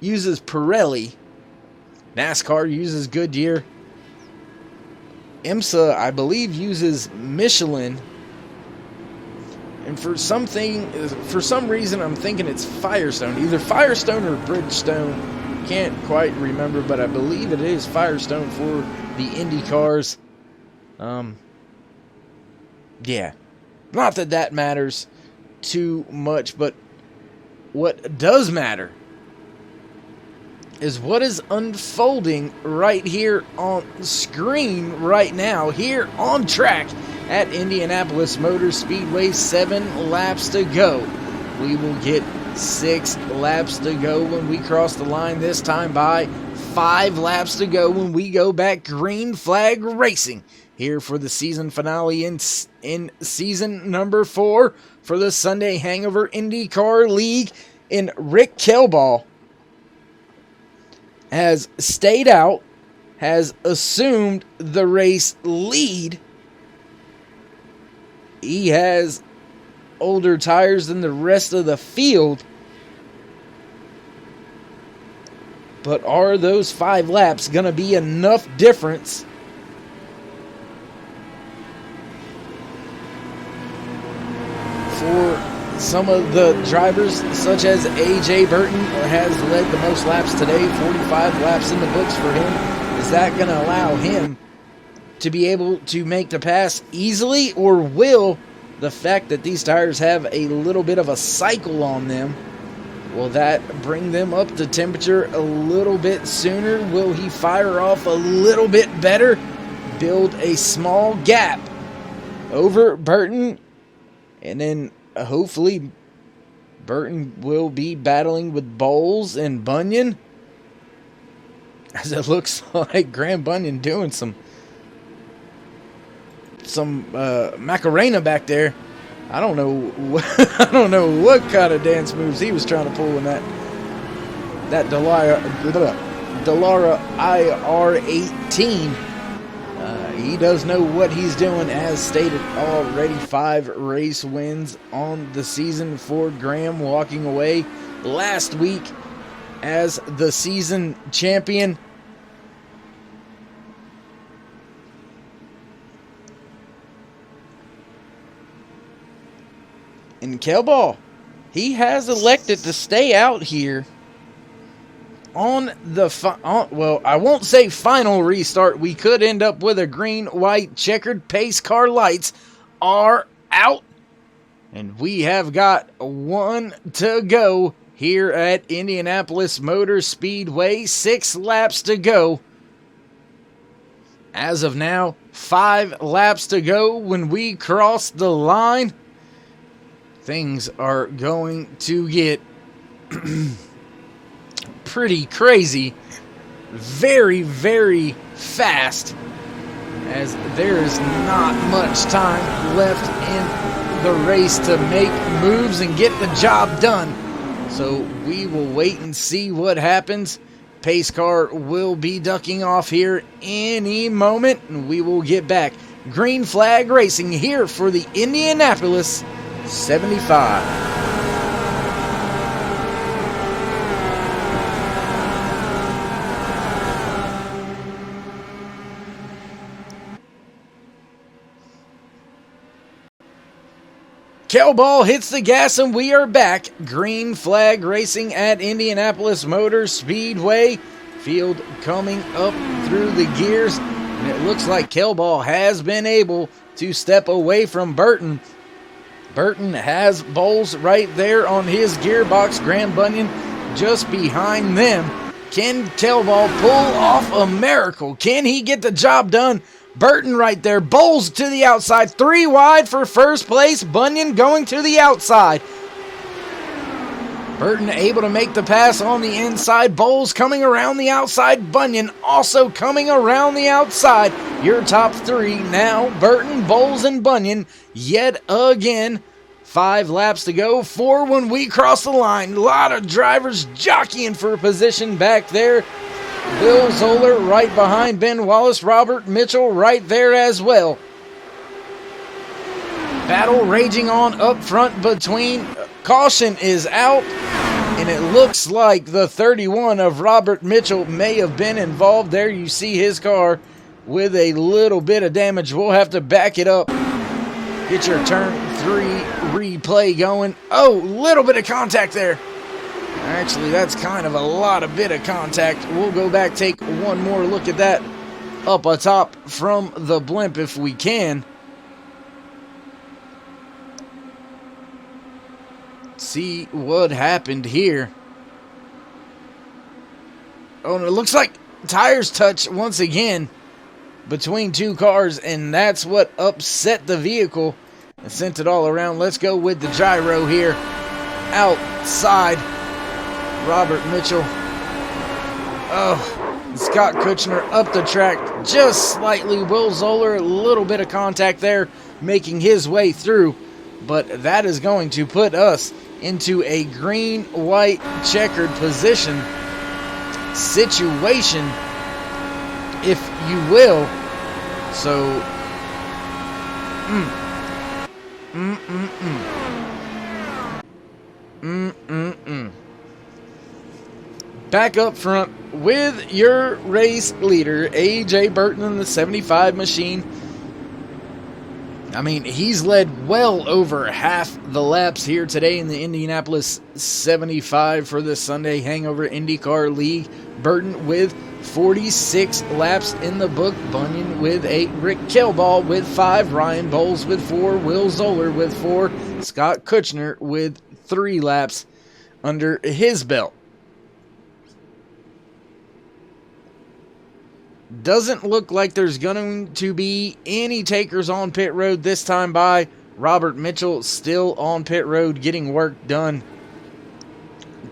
Pirelli. NASCAR uses Goodyear. IMSA, I believe, uses Michelin. And for some reason, I'm thinking it's Firestone. Either Firestone or Bridgestone. Can't quite remember, but I believe it is Firestone for the Indy cars. Yeah. Not that that matters too much, but what does matter is what is unfolding right here on screen right now, here on track at Indianapolis Motor Speedway. 7 laps to go. We will get 6 laps to go when we cross the line this time by 5 laps to go when we go back green flag racing here for the season finale in season number 4 for the Sunday Hangover IndyCar League. And Rick Kelball has stayed out, has assumed the race lead. He has older tires than the rest of the field. But are those 5 laps going to be enough difference for some of the drivers, such as A.J. Burton has led the most laps today, 45 laps in the books for him. Is that going to allow him to be able to make the pass easily, or will the fact that these tires have a little bit of a cycle on them, will that bring them up to temperature a little bit sooner? Will he fire off a little bit better, build a small gap over Burton, and then hopefully Burton will be battling with Bowles and Bunyan, as it looks like Graham Bunyan doing some Macarena back there. I don't know what kind of dance moves he was trying to pull in that Dallara IR18. He does know what he's doing. As stated, already 5 race wins on the season for Graham, walking away last week as the season champion. And Kelball, he has elected to stay out here on the well, I won't say final restart. We could end up with a green, white, checkered pace car. Lights are out, and we have got 1 to go here at Indianapolis Motor Speedway. 6 laps to go. As of now, 5 laps to go when we cross the line. Things are going to get pretty crazy very, very fast, as there is not much time left in the race to make moves and get the job done. So we will wait and see what happens. Pace car will be ducking off here any moment, and we will get back green flag racing here for the Indianapolis 75. Kelball hits the gas and we are back. Green flag racing at Indianapolis Motor Speedway. Field coming up through the gears, and it looks like Kelball has been able to step away from Burton. Burton has Bowles right there on his gearbox. Graham Bunyan just behind them. Can Kelball pull off a miracle? Can he get the job done? Burton right there. Bowles to the outside. 3 wide for first place. Bunyan going to the outside. Burton able to make the pass on the inside. Bowles coming around the outside. Bunyan also coming around the outside. Your top three now, Burton, Bowles, and Bunyan yet again. 5 laps to go, 4 when we cross the line. A lot of drivers jockeying for position back there. Bill Zoller right behind Ben Wallace. Robert Mitchell right there as well. Battle raging on up front between. Caution is out, and it looks like the 31 of Robert Mitchell may have been involved. There you see his car with a little bit of damage. We'll have to back it up. Get your turn 3 replay going. Oh, little bit of contact there. Actually, that's kind of a lot of bit of contact. We'll go back, take one more look at that up atop from the blimp if we can. See what happened here. Oh, and it looks like tires touch once again between 2 cars, and that's what upset the vehicle and sent it all around. Let's go with the gyro here. Outside, Robert Mitchell. Oh, Scott Kuchner up the track just slightly. Will Zoller, a little bit of contact there, making his way through. But that is going to put us into a green-white checkered position situation, if you will. So, back up front with your race leader, A.J. Burton in the 75 machine. I mean, he's led well over half the laps here today in the Indianapolis 75 for the Sunday Hangover IndyCar League. Burton with 46 laps in the book. Bunyan with 8. Rick Kelball with 5. Ryan Bowles with 4. Will Zoller with 4. Scott Kuchner with 3 laps under his belt. Doesn't look like there's going to be any takers on pit road this time by. Robert Mitchell still on pit road getting work done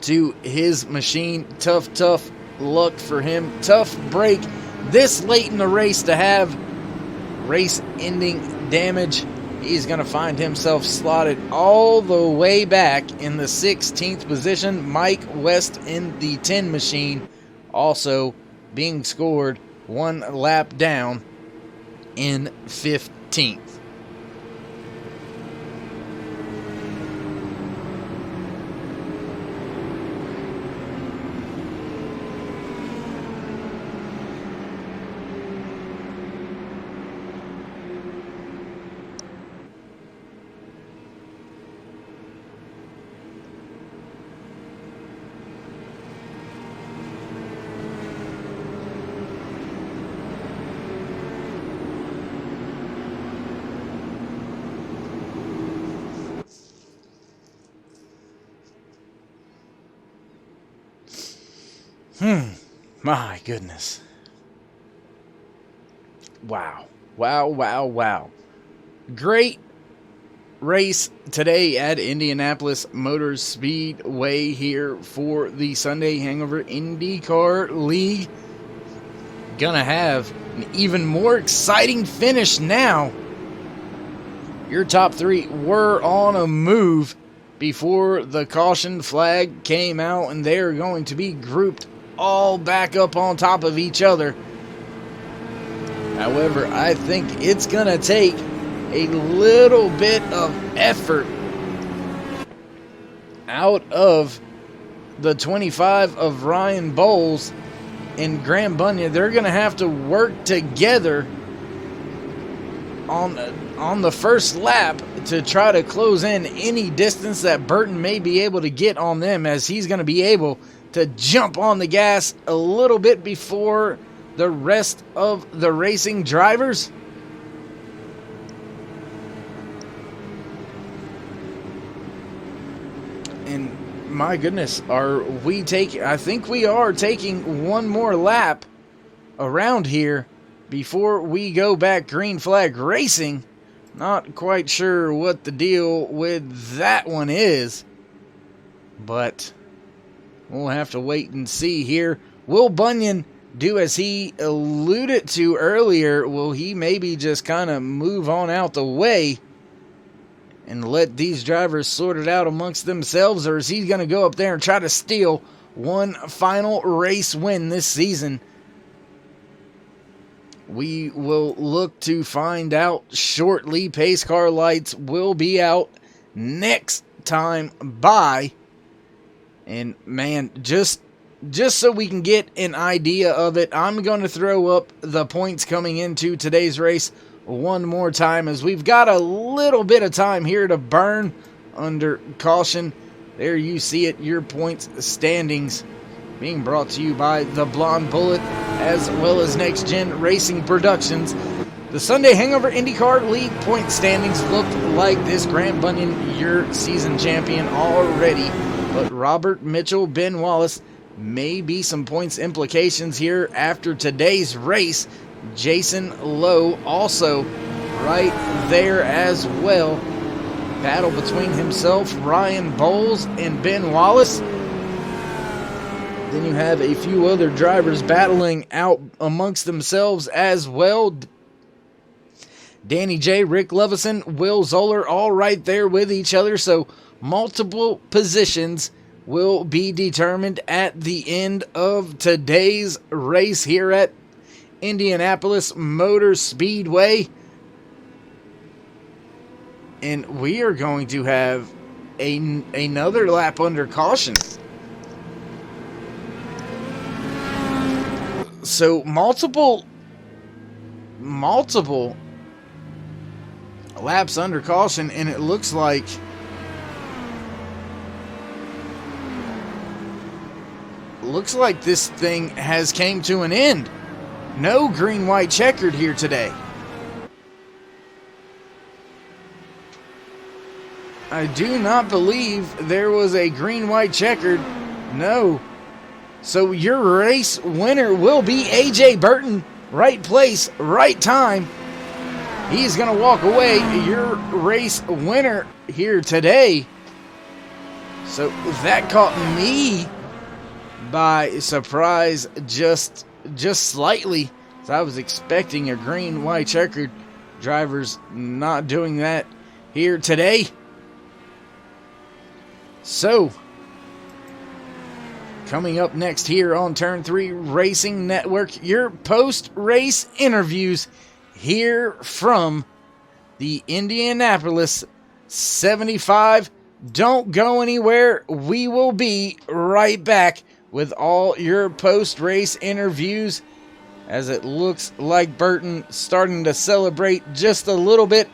to his machine. Tough luck for him. Tough break this late in the race to have race-ending damage. He's going to find himself slotted all the way back in the 16th position. Mike West in the 10 machine also being scored 1 lap down in 15th. My goodness. Wow. Great race today at Indianapolis Motor Speedway here for the Sunday Hangover IndyCar League. Gonna have an even more exciting finish now. Your top 3 were on a move before the caution flag came out, and they are going to be grouped all back up on top of each other. However, I think it's going to take a little bit of effort out of the 25 of Ryan Bowles and Graham Bunyan. They're going to have to work together on the first lap to try to close in any distance that Burton may be able to get on them, as he's going to be able to jump on the gas a little bit before the rest of the racing drivers. And my goodness, I think we are taking one more lap around here before we go back green flag racing. Not quite sure what the deal with that one is, but We'll have to wait and see here. Will Bunyan do as he alluded to earlier? Will he maybe just kind of move on out the way and let these drivers sort it out amongst themselves? Or is he going to go up there and try to steal one final race win this season? We will look to find out shortly. Pace car lights will be out next time by. And man, just so we can get an idea of it, I'm going to throw up the points coming into today's race one more time, as we've got a little bit of time here to burn under caution. There you see it, your points standings being brought to you by the Blonde Bullet as well as Next Gen Racing Productions. The Sunday Hangover IndyCar League point standings looked like this. Grant Bunyan, your season champion already, but Robert Mitchell, Ben Wallace, may be some points implications here after today's race. Jason Lowe also right there as well. Battle between himself, Ryan Bowles, and Ben Wallace. Then you have a few other drivers battling out amongst themselves as well. Danny J, Rick Levison, Will Zoller, all right there with each other. So multiple positions will be determined at the end of today's race here at Indianapolis Motor Speedway. And we are going to have another lap under caution. So multiple laps under caution, and it looks like this thing has came to an end. No green, white, checkered here today. I do not believe there was a green, white, checkered. No. So your race winner will be AJ Burton. Right place, right time. He's going to walk away your race winner here today. So that caught me by surprise just slightly. So I was expecting a green, white, checkered. Drivers not doing that here today. So coming up next here on Turn 3 Racing Network, your post-race interviews here from the Indianapolis 75. Don't go anywhere. We will be right back with all your post-race interviews, as it looks like Burton starting to celebrate just a little bit.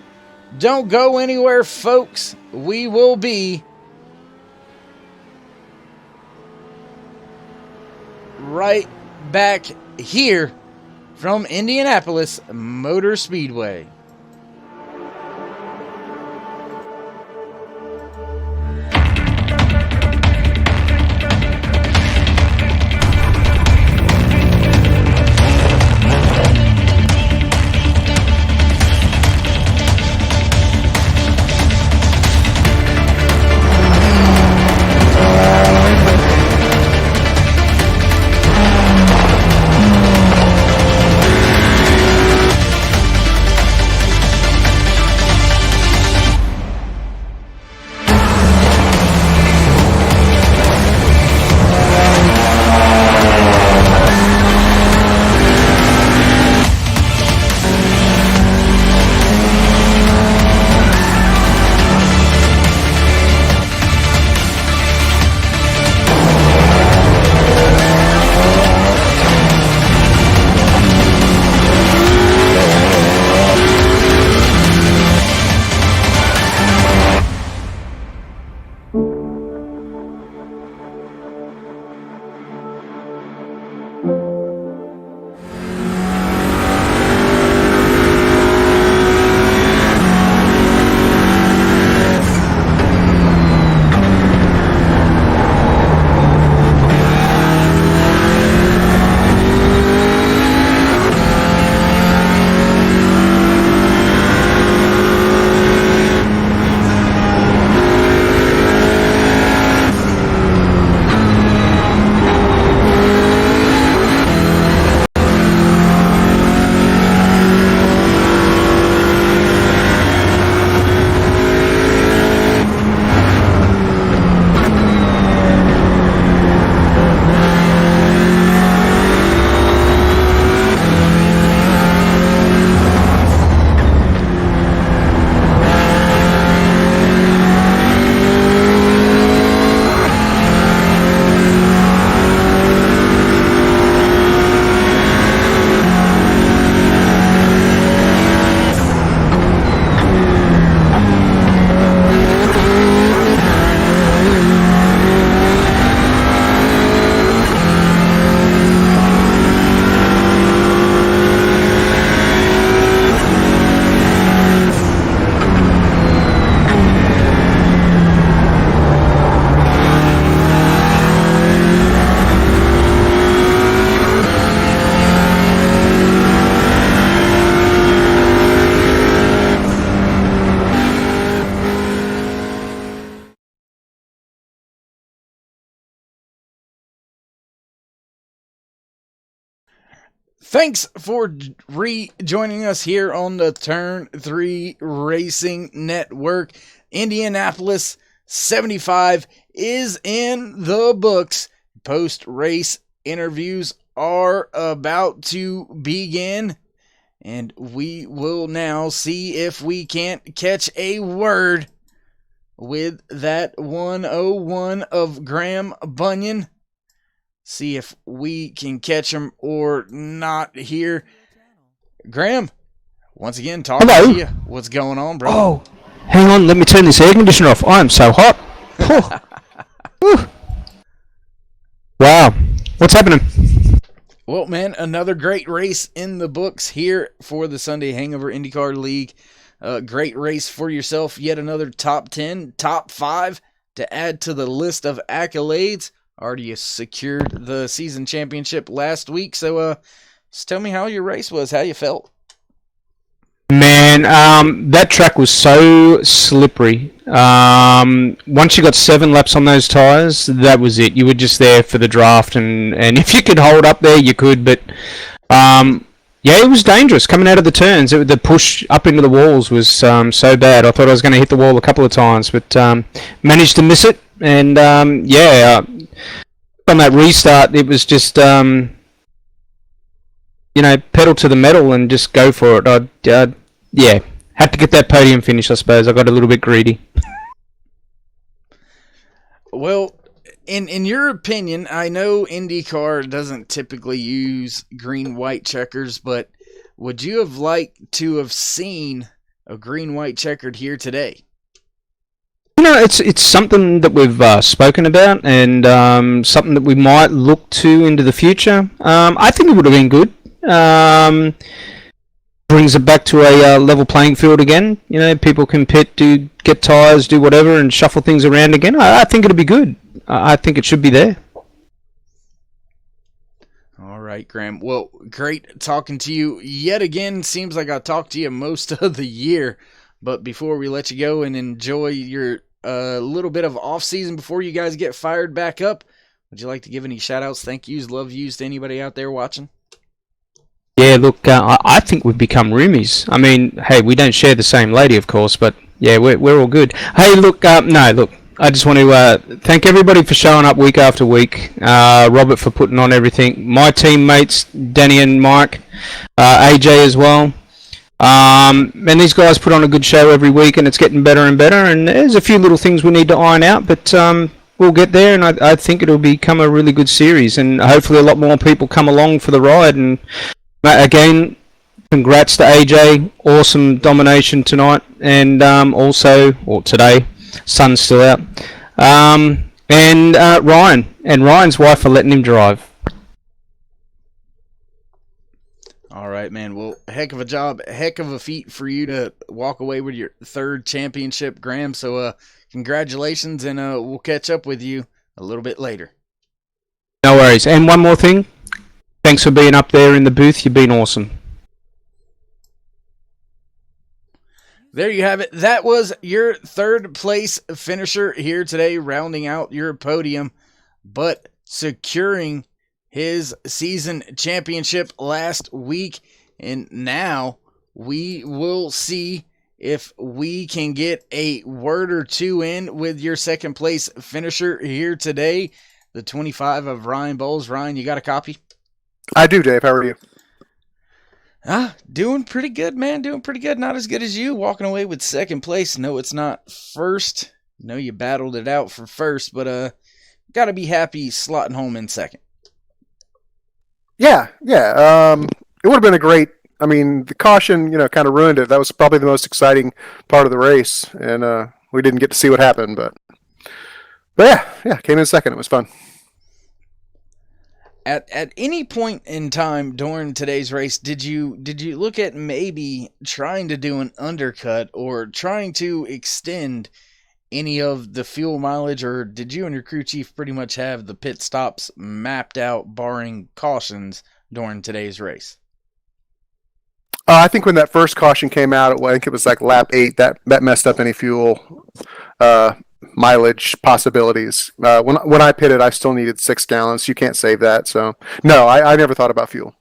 Don't go anywhere, folks. We will be right back here from Indianapolis Motor Speedway. Thanks for rejoining us here on the Turn 3 Racing Network. Indianapolis 75 is in the books. Post-race interviews are about to begin, and we will now see if we can't catch a word with that 101 of Graham Bunyan. See if we can catch him or not here. Graham, once again, talking Hello. to you. What's going on, bro? Oh, hang on. Let me turn this air conditioner off. I am so hot. Wow. What's happening? Well, man, another great race in the books here for the Sunday Hangover IndyCar League. Great race for yourself. Yet another top 10, top 5 to add to the list of accolades. Already secured the season championship last week. So just tell me how your race was, how you felt. Man, that track was so slippery. Once you got 7 laps on those tyres, that was it. You were just there for the draft, and if you could hold up there, you could. But yeah, it was dangerous coming out of the turns. The push up into the walls was so bad. I thought I was going to hit the wall a couple of times, but managed to miss it. And yeah, on that restart, it was just pedal to the metal and just go for it. Yeah, had to get that podium finish, I suppose. I got a little bit greedy. Well, in your opinion, I know IndyCar doesn't typically use green-white checkers, but would you have liked to have seen a green-white checkered here today? It's something that we've spoken about, and something that we might look to into the future. I think it would have been good. Brings it back to a level playing field again. People can pit, get tyres, do whatever, and shuffle things around again. I think it'll be good. I think it should be there. All right, Graham. Well, great talking to you yet again. Seems like I talked to you most of the year. But before we let you go and enjoy your little bit of off-season before you guys get fired back up, would you like to give any shout-outs, thank yous, love yous to anybody out there watching? Yeah, look, I think we've become roomies. I mean, hey, we don't share the same lady, of course, but yeah, we're all good. Hey, look, I just want to thank everybody for showing up week after week. Robert for putting on everything. My teammates, Danny and Mike, AJ as well. And these guys put on a good show every week, and it's getting better and better. And there's a few little things we need to iron out, but we'll get there, and I think it'll become a really good series, and hopefully a lot more people come along for the ride. And again, congrats to AJ, awesome domination tonight, and today, sun's still out, and Ryan and Ryan's wife for letting him drive. All right, man. Well, heck of a job, heck of a feat for you to walk away with your 3rd championship, Graham. So congratulations, and we'll catch up with you a little bit later. No worries. And one more thing, thanks for being up there in the booth. You've been awesome. There you have it. That was your 3rd place finisher here today, rounding out your podium, but securing his season championship last week. And now we will see if we can get a word or two in with your 2nd place finisher here today, the 25 of Ryan Bowles. Ryan, you got a copy? I do, Dave. How are you? Doing pretty good, man. Doing pretty good. Not as good as you. Walking away with 2nd place. No, it's not 1st. No, you battled it out for 1st, but got to be happy slotting home in 2nd. Yeah. It would have been a great. I mean, the caution, kind of ruined it. That was probably the most exciting part of the race, and we didn't get to see what happened. But yeah, came in 2nd. It was fun. At any point in time during today's race, did you look at maybe trying to do an undercut or trying to extend any of the fuel mileage, or did you and your crew chief pretty much have the pit stops mapped out, barring cautions, during today's race? I think when that first caution came out, I think it was like lap 8, that messed up any fuel mileage possibilities. When I pitted, I still needed 6 gallons. You can't save that. So, no, I never thought about fuel.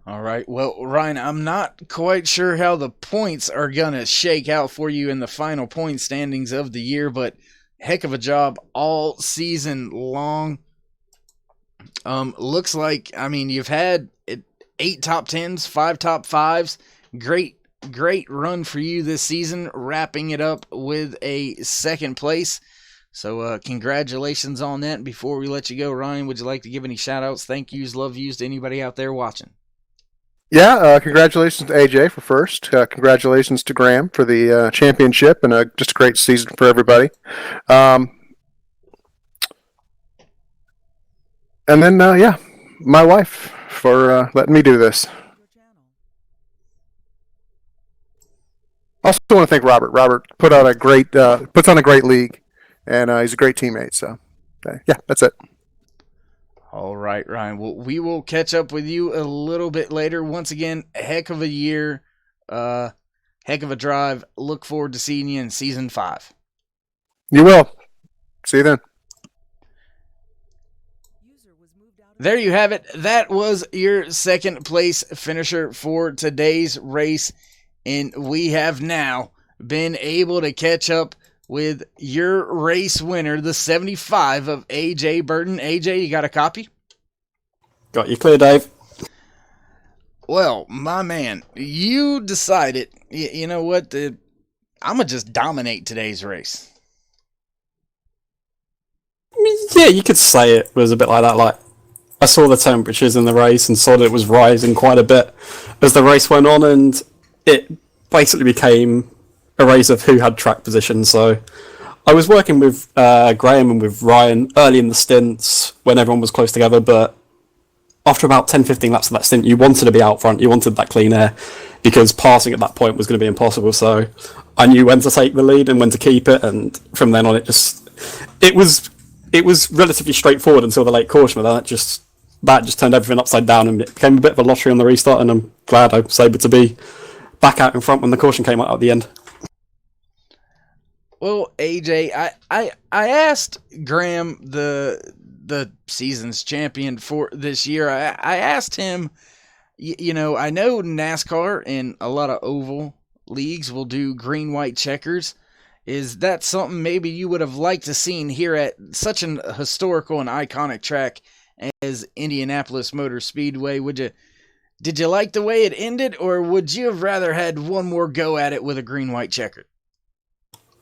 All right. Well, Ryan, I'm not quite sure how the points are going to shake out for you in the final point standings of the year, but heck of a job all season long. Looks like, I mean, you've had 8 top 10s, 5 top 5s. Great run for you this season, wrapping it up with a second place. So congratulations on that. Before we let you go, Ryan, would you like to give any shout outs, thank yous, love yous to anybody out there watching? Yeah, congratulations to AJ for first. Congratulations to Graham for the championship and just a great season for everybody. And then, my wife for letting me do this. Also want to thank Robert. Robert puts on a great league, and he's a great teammate. So, yeah, that's it. All right, Ryan. Well, we will catch up with you a little bit later. Once again, heck of a year, heck of a drive. Look forward to seeing you in season 5. You will. See you then. There you have it. That was your second place finisher for today's race. And we have now been able to catch up with your race winner, the 75 of AJ Burton. AJ, you got a copy? Got you clear, Dave. Well, my man, you decided, you know what, I'm going to just dominate today's race. I mean, yeah, you could say it was a bit like that. Like, I saw the temperatures in the race and saw that it was rising quite a bit as the race went on, and it basically became a race of who had track position. So I was working with Graham and with Ryan early in the stints when everyone was close together, but after about 10-15 laps of that stint, you wanted to be out front, you wanted that clean air, because passing at that point was going to be impossible. So I knew when to take the lead and when to keep it, and from then on it was relatively straightforward until the late caution, but that just turned everything upside down, and it became a bit of a lottery on the restart, and I'm glad I was able to be back out in front when the caution came out at the end. Well, AJ, I asked Graham, the season's champion for this year, I asked him, you know, I know NASCAR and a lot of oval leagues will do green-white checkers. Is that something maybe you would have liked to seen here at such an historical and iconic track as Indianapolis Motor Speedway? Did you like the way it ended, or would you have rather had one more go at it with a green-white checker?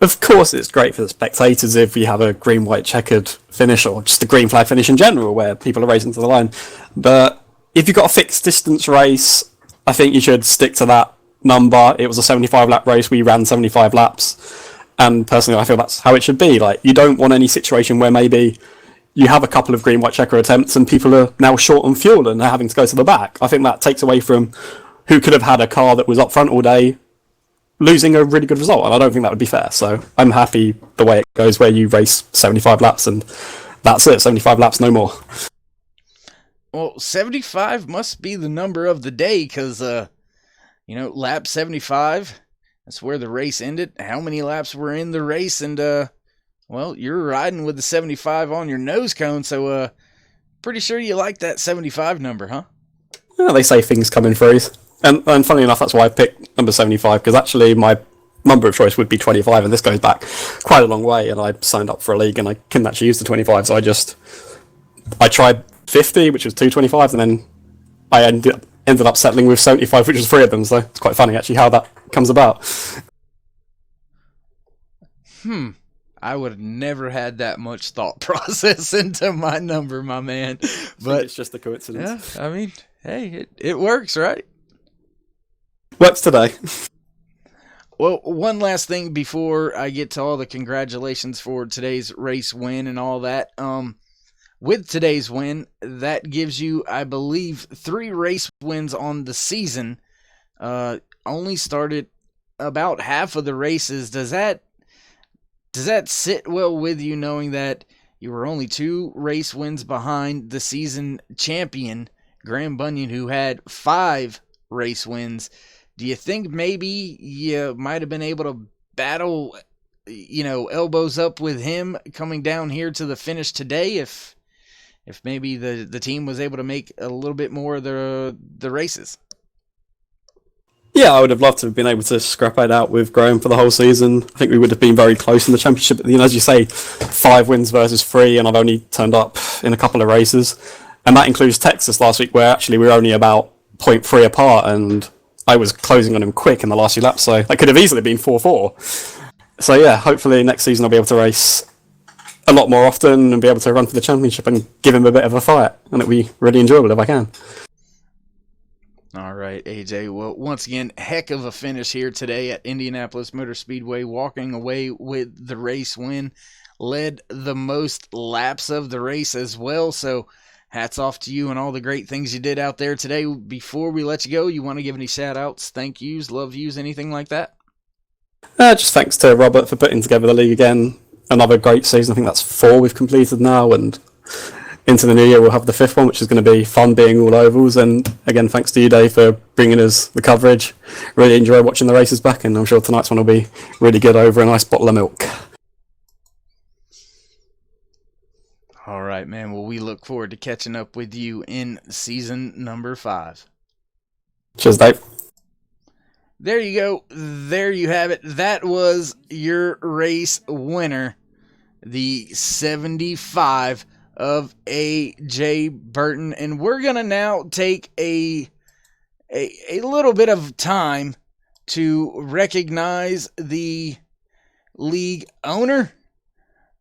Of course, it's great for the spectators if we have a green-white checkered finish, or just a green flag finish in general, where people are racing to the line. But if you've got a fixed distance race, I think you should stick to that number. It was a 75-lap race. We ran 75 laps. And personally, I feel that's how it should be. Like, you don't want any situation where maybe you have a couple of green-white checker attempts and people are now short on fuel and are having to go to the back. I think that takes away from who could have had a car that was up front all day losing a really good result, and I don't think that would be fair. So I'm happy the way it goes, where you race 75 laps and that's it, 75 laps, no more. Well, 75 must be the number of the day, because, lap 75, that's where the race ended. How many laps were in the race? And, you're riding with the 75 on your nose cone, so pretty sure you like that 75 number, huh? Yeah, they say things come in threes. And funny enough, that's why I picked number 75, because actually my number of choice would be 25, and this goes back quite a long way, and I signed up for a league, and I couldn't actually use the 25, so I tried 50, which was 2 25s, and then I ended up settling with 75, which was 3 of them, so it's quite funny, actually, how that comes about. I would have never had that much thought process into my number, my man. But it's just a coincidence. Yeah, I mean, hey, it works, right? Works today. Well, one last thing before I get to all the congratulations for today's race win and all that. With today's win, that gives you, I believe, 3 race wins on the season. Only started about half of the races. Does that sit well with you, knowing that you were only 2 race wins behind the season champion, Graham Bunyan, who had 5 race wins? Do you think maybe you might have been able to battle, elbows up with him coming down here to the finish today if if maybe the team was able to make a little bit more of the races. Yeah, I would have loved to have been able to scrap it out with Graham for the whole season. I think we would have been very close in the championship. As you say, 5 wins versus 3, and I've only turned up in a couple of races. And that includes Texas last week, where actually we were only about 0.3 apart, and I was closing on him quick in the last few laps, so that could have easily been 4-4. So yeah, hopefully next season I'll be able to race a lot more often and be able to run for the championship and give him a bit of a fight, and it'll be really enjoyable if I can. All right, AJ. Well, once again, heck of a finish here today at Indianapolis Motor Speedway, walking away with the race win. Led the most laps of the race as well, so hats off to you and all the great things you did out there today. Before we let you go, you want to give any shout-outs, thank yous, love yous, anything like that? Just thanks to Robert for putting together the league again. Another great season. I think that's 4 we've completed now, and into the new year we'll have the 5th one, which is going to be fun being all ovals. And again, thanks to you, Dave, for bringing us the coverage. Really enjoy watching the races back, and I'm sure tonight's one will be really good over a nice bottle of milk. All right, man. Well, we look forward to catching up with you in season number 5. Cheers, Dave. There you go. There you have it. That was your race winner, the 75 of A.J. Burton. And we're going to now take a little bit of time to recognize the league owner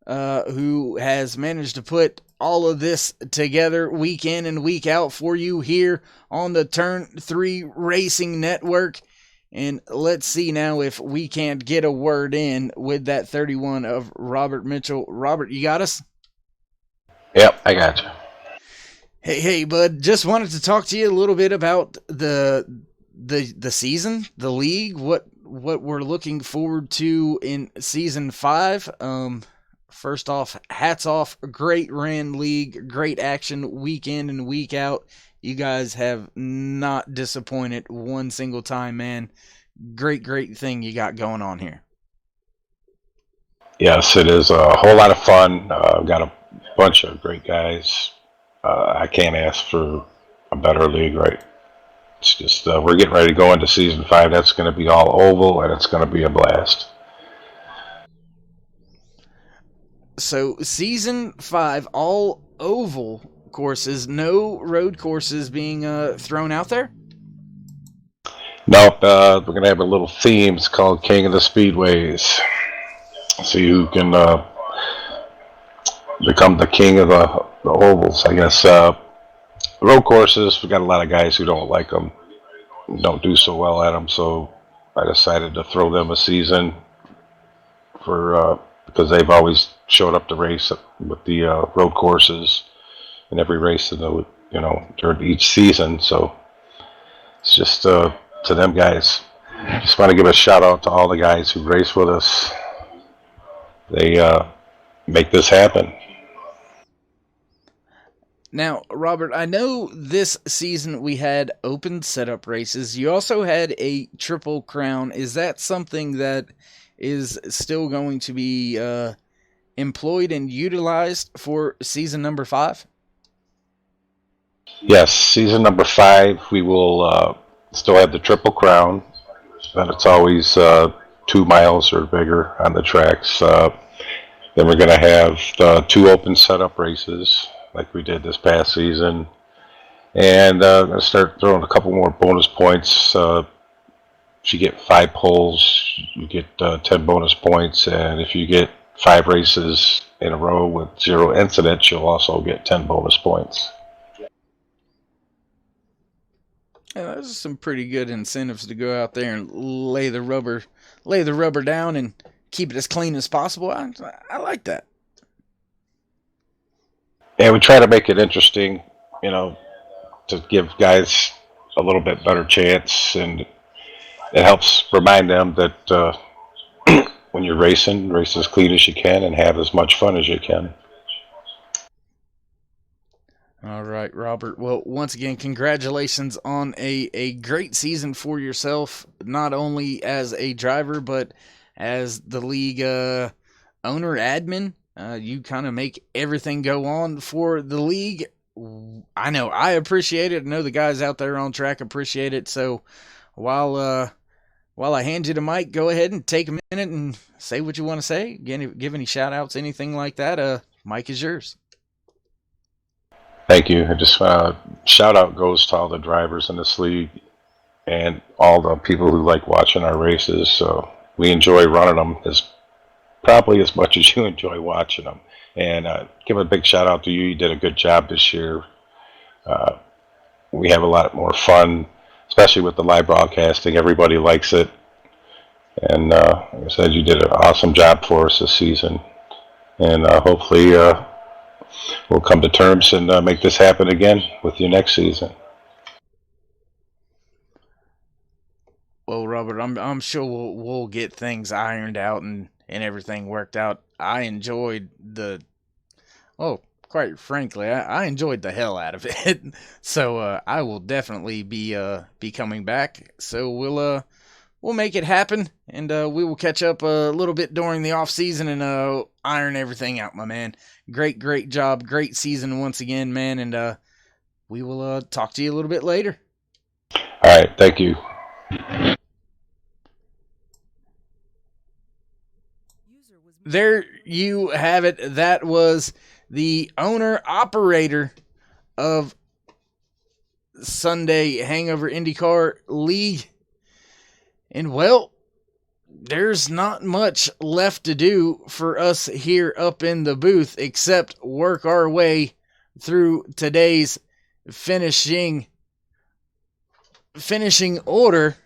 who has managed to put all of this together week in and week out for you here on the Turn 3 Racing Network. And let's see now if we can't get a word in with that 31 of Robert Mitchell. Robert, you got us? Yep, I got you. Hey, bud. Just wanted to talk to you a little bit about the season, the league, what we're looking forward to in season 5. First off, hats off. Great ran league, great action week in and week out. You guys have not disappointed one single time, man. Great thing you got going on here. Yes, it is a whole lot of fun. I've got a bunch of great guys. I can't ask for a better league, right? It's just we're getting ready to go into season 5. That's going to be all oval, and it's going to be a blast. So season 5, all oval courses, no road courses being thrown out there? Nope, we're going to have a little theme. It's called King of the Speedways. See who can become the king of the ovals, I guess. Road courses, we've got a lot of guys who don't like them, don't do so well at them, so I decided to throw them a season for because they've always showed up to race with the road courses in every race in the, during each season. So it's just to them guys. Just want to give a shout out to all the guys who race with us. They make this happen. Now, Robert, I know this season we had open setup races. You also had a Triple Crown. Is that something that is still going to be employed and utilized for season number 5? Yes, season number 5, we will still have the Triple Crown, and it's always 2 miles or bigger on the tracks. Then we're going to have the 2 open setup races, like we did this past season. And I'm going to start throwing a couple more bonus points. If you get 5 poles, you get 10 bonus points. And if you get 5 races in a row with 0 incidents, you'll also get 10 bonus points. Yeah, those are some pretty good incentives to go out there and lay the rubber down and keep it as clean as possible. I like that. And we try to make it interesting, to give guys a little bit better chance, and it helps remind them that when you're racing, race as clean as you can and have as much fun as you can. All right, Robert. Well, once again, congratulations on a great season for yourself, not only as a driver, but as the league owner, admin. You kind of make everything go on for the league. I know I appreciate it. I know the guys out there on track appreciate it. So while I hand you the mic, go ahead and take a minute and say what you want to say. Give any shout outs, anything like that. Mic is yours. Thank you. I just shout out goes to all the drivers in this league and all the people who like watching our races. So we enjoy running them probably as much as you enjoy watching them. And give a big shout out to you. You did a good job this year. We have a lot more fun, especially with the live broadcasting. Everybody likes it. And like I said, you did an awesome job for us this season. And hopefully we'll come to terms and make this happen again with you next season. Well, Robert, I'm sure we'll get things ironed out and everything worked out. I enjoyed quite frankly, I enjoyed the hell out of it. So I will definitely be coming back. So we'll make it happen, and we will catch up a little bit during the off season and iron everything out, my man. Great job, great season once again, man. And we will talk to you a little bit later. All right, thank you. There you have it. That was the owner-operator of Sunday Hangover IndyCar League. And, well, there's not much left to do for us here up in the booth except work our way through today's finishing order.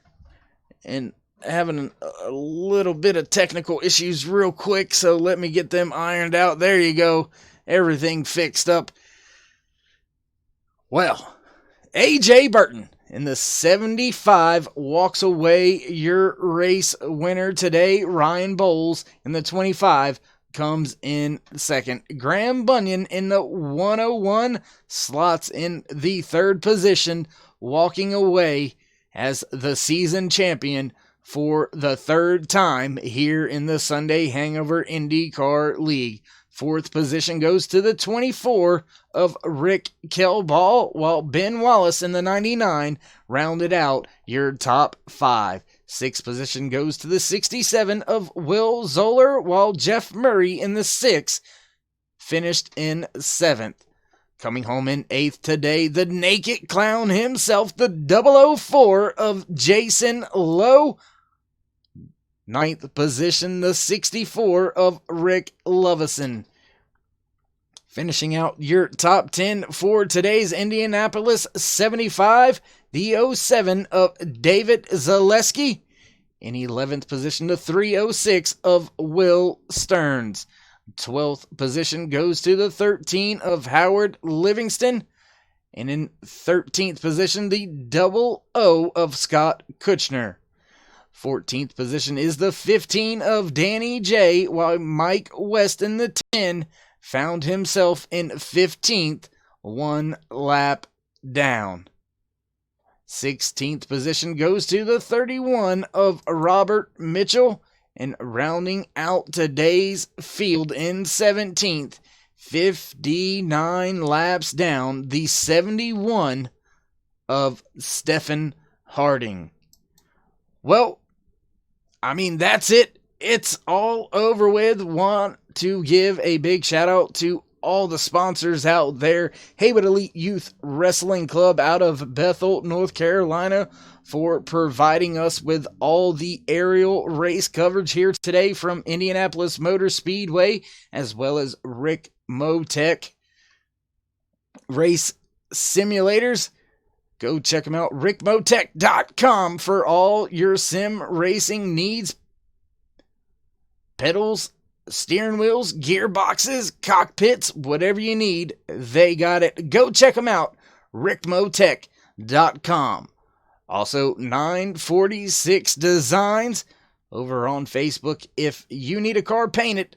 And having a little bit of technical issues real quick, so let me get them ironed out. There you go. Everything fixed up. Well, AJ Burton in the 75 walks away your race winner today. Ryan Bowles in the 25 comes in second. Graham Bunyan in the 101 slots in the third position, walking away as the season champion for the third time here in the Sunday Hangover IndyCar League. Fourth position goes to the 24 of Rick Kelball, while Ben Wallace in the 99 rounded out your top five. Sixth position goes to the 67 of Will Zoller, while Jeff Murray in the 6 finished in 7th. Coming home in 8th today, the Naked Clown himself, the 004 of Jason Lowe. 9th position, the 64 of Rick Lovison. Finishing out your top 10 for today's Indianapolis 75, the 07 of David Zaleski. In 11th position, the 306 of Will Stearns. 12th position goes to the 13 of Howard Livingston. And in 13th position, the 00 of Scott Kuchner. 14th position is the 15 of Danny J, while Mike West in the 10 found himself in 15th, one lap down. 16th position goes to the 31 of Robert Mitchell, and rounding out today's field in 17th, 59 laps down, the 71 of Stephen Harding. Well, I mean, that's it. It's all over with. Want to give a big shout out to all the sponsors out there. Haywood Elite Youth Wrestling Club out of Bethel, North Carolina, for providing us with all the aerial race coverage here today from Indianapolis Motor Speedway, as well as Rick Motec Race Simulators. Go check them out, rickmotec.com, for all your sim racing needs. Pedals, steering wheels, gearboxes, cockpits, whatever you need, they got it. Go check them out, rickmotec.com. Also, 946 Designs over on Facebook. If you need a car painted,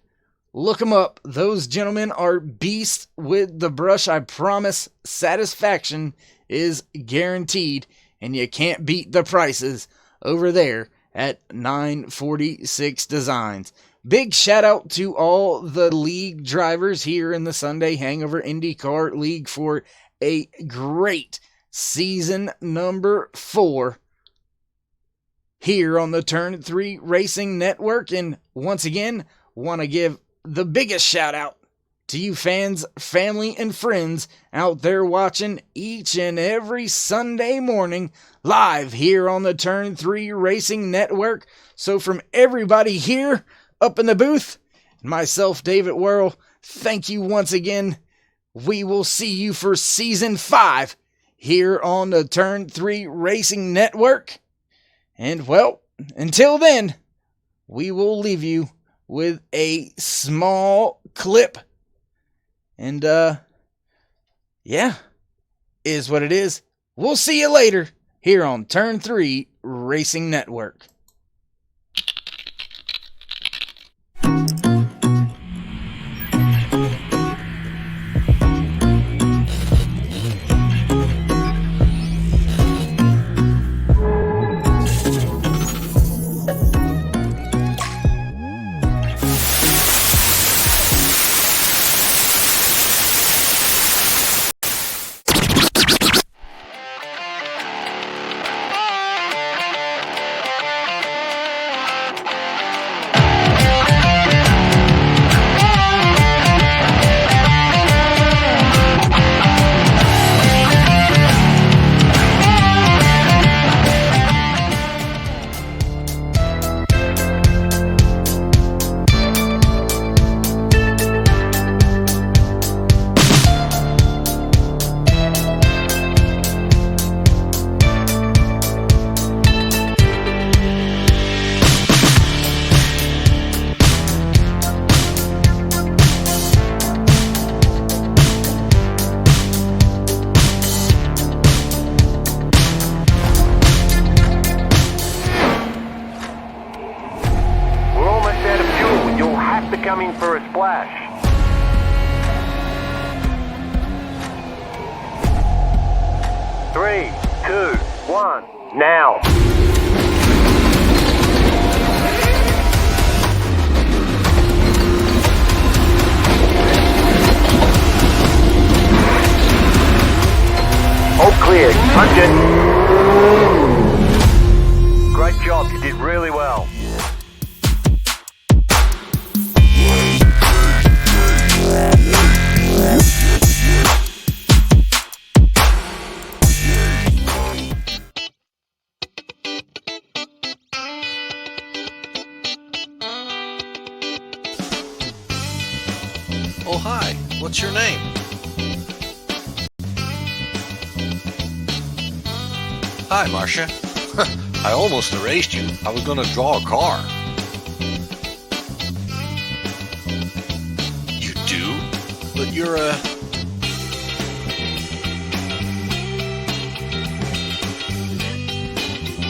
look them up. Those gentlemen are beasts with the brush. I promise satisfaction is guaranteed, and you can't beat the prices over there at 946 Designs. Big shout out to all the league drivers here in the Sunday Hangover IndyCar League for a great season number 4 here on the Turn 3 Racing Network. And once again, want to give the biggest shout out to you fans, family, and friends out there watching each and every Sunday morning live here on the Turn 3 Racing Network. So from everybody here up in the booth, myself, David Whirl, thank you once again. We will see you for Season 5 here on the Turn 3 Racing Network. And, well, until then, we will leave you with a small clip. And, yeah, is what it is. We'll see you later here on Turn 3 Racing Network. Coming for a splash. 3, 2, 1, now. All clear. Punch it. Great job. You did really well. Oh, hi. What's your name? Hi, Marcia. I almost erased you. I was going to draw a car. You do? But you're a...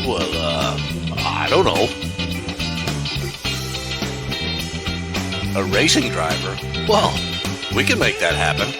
Well, I don't know. A racing driver? Well, we can make that happen.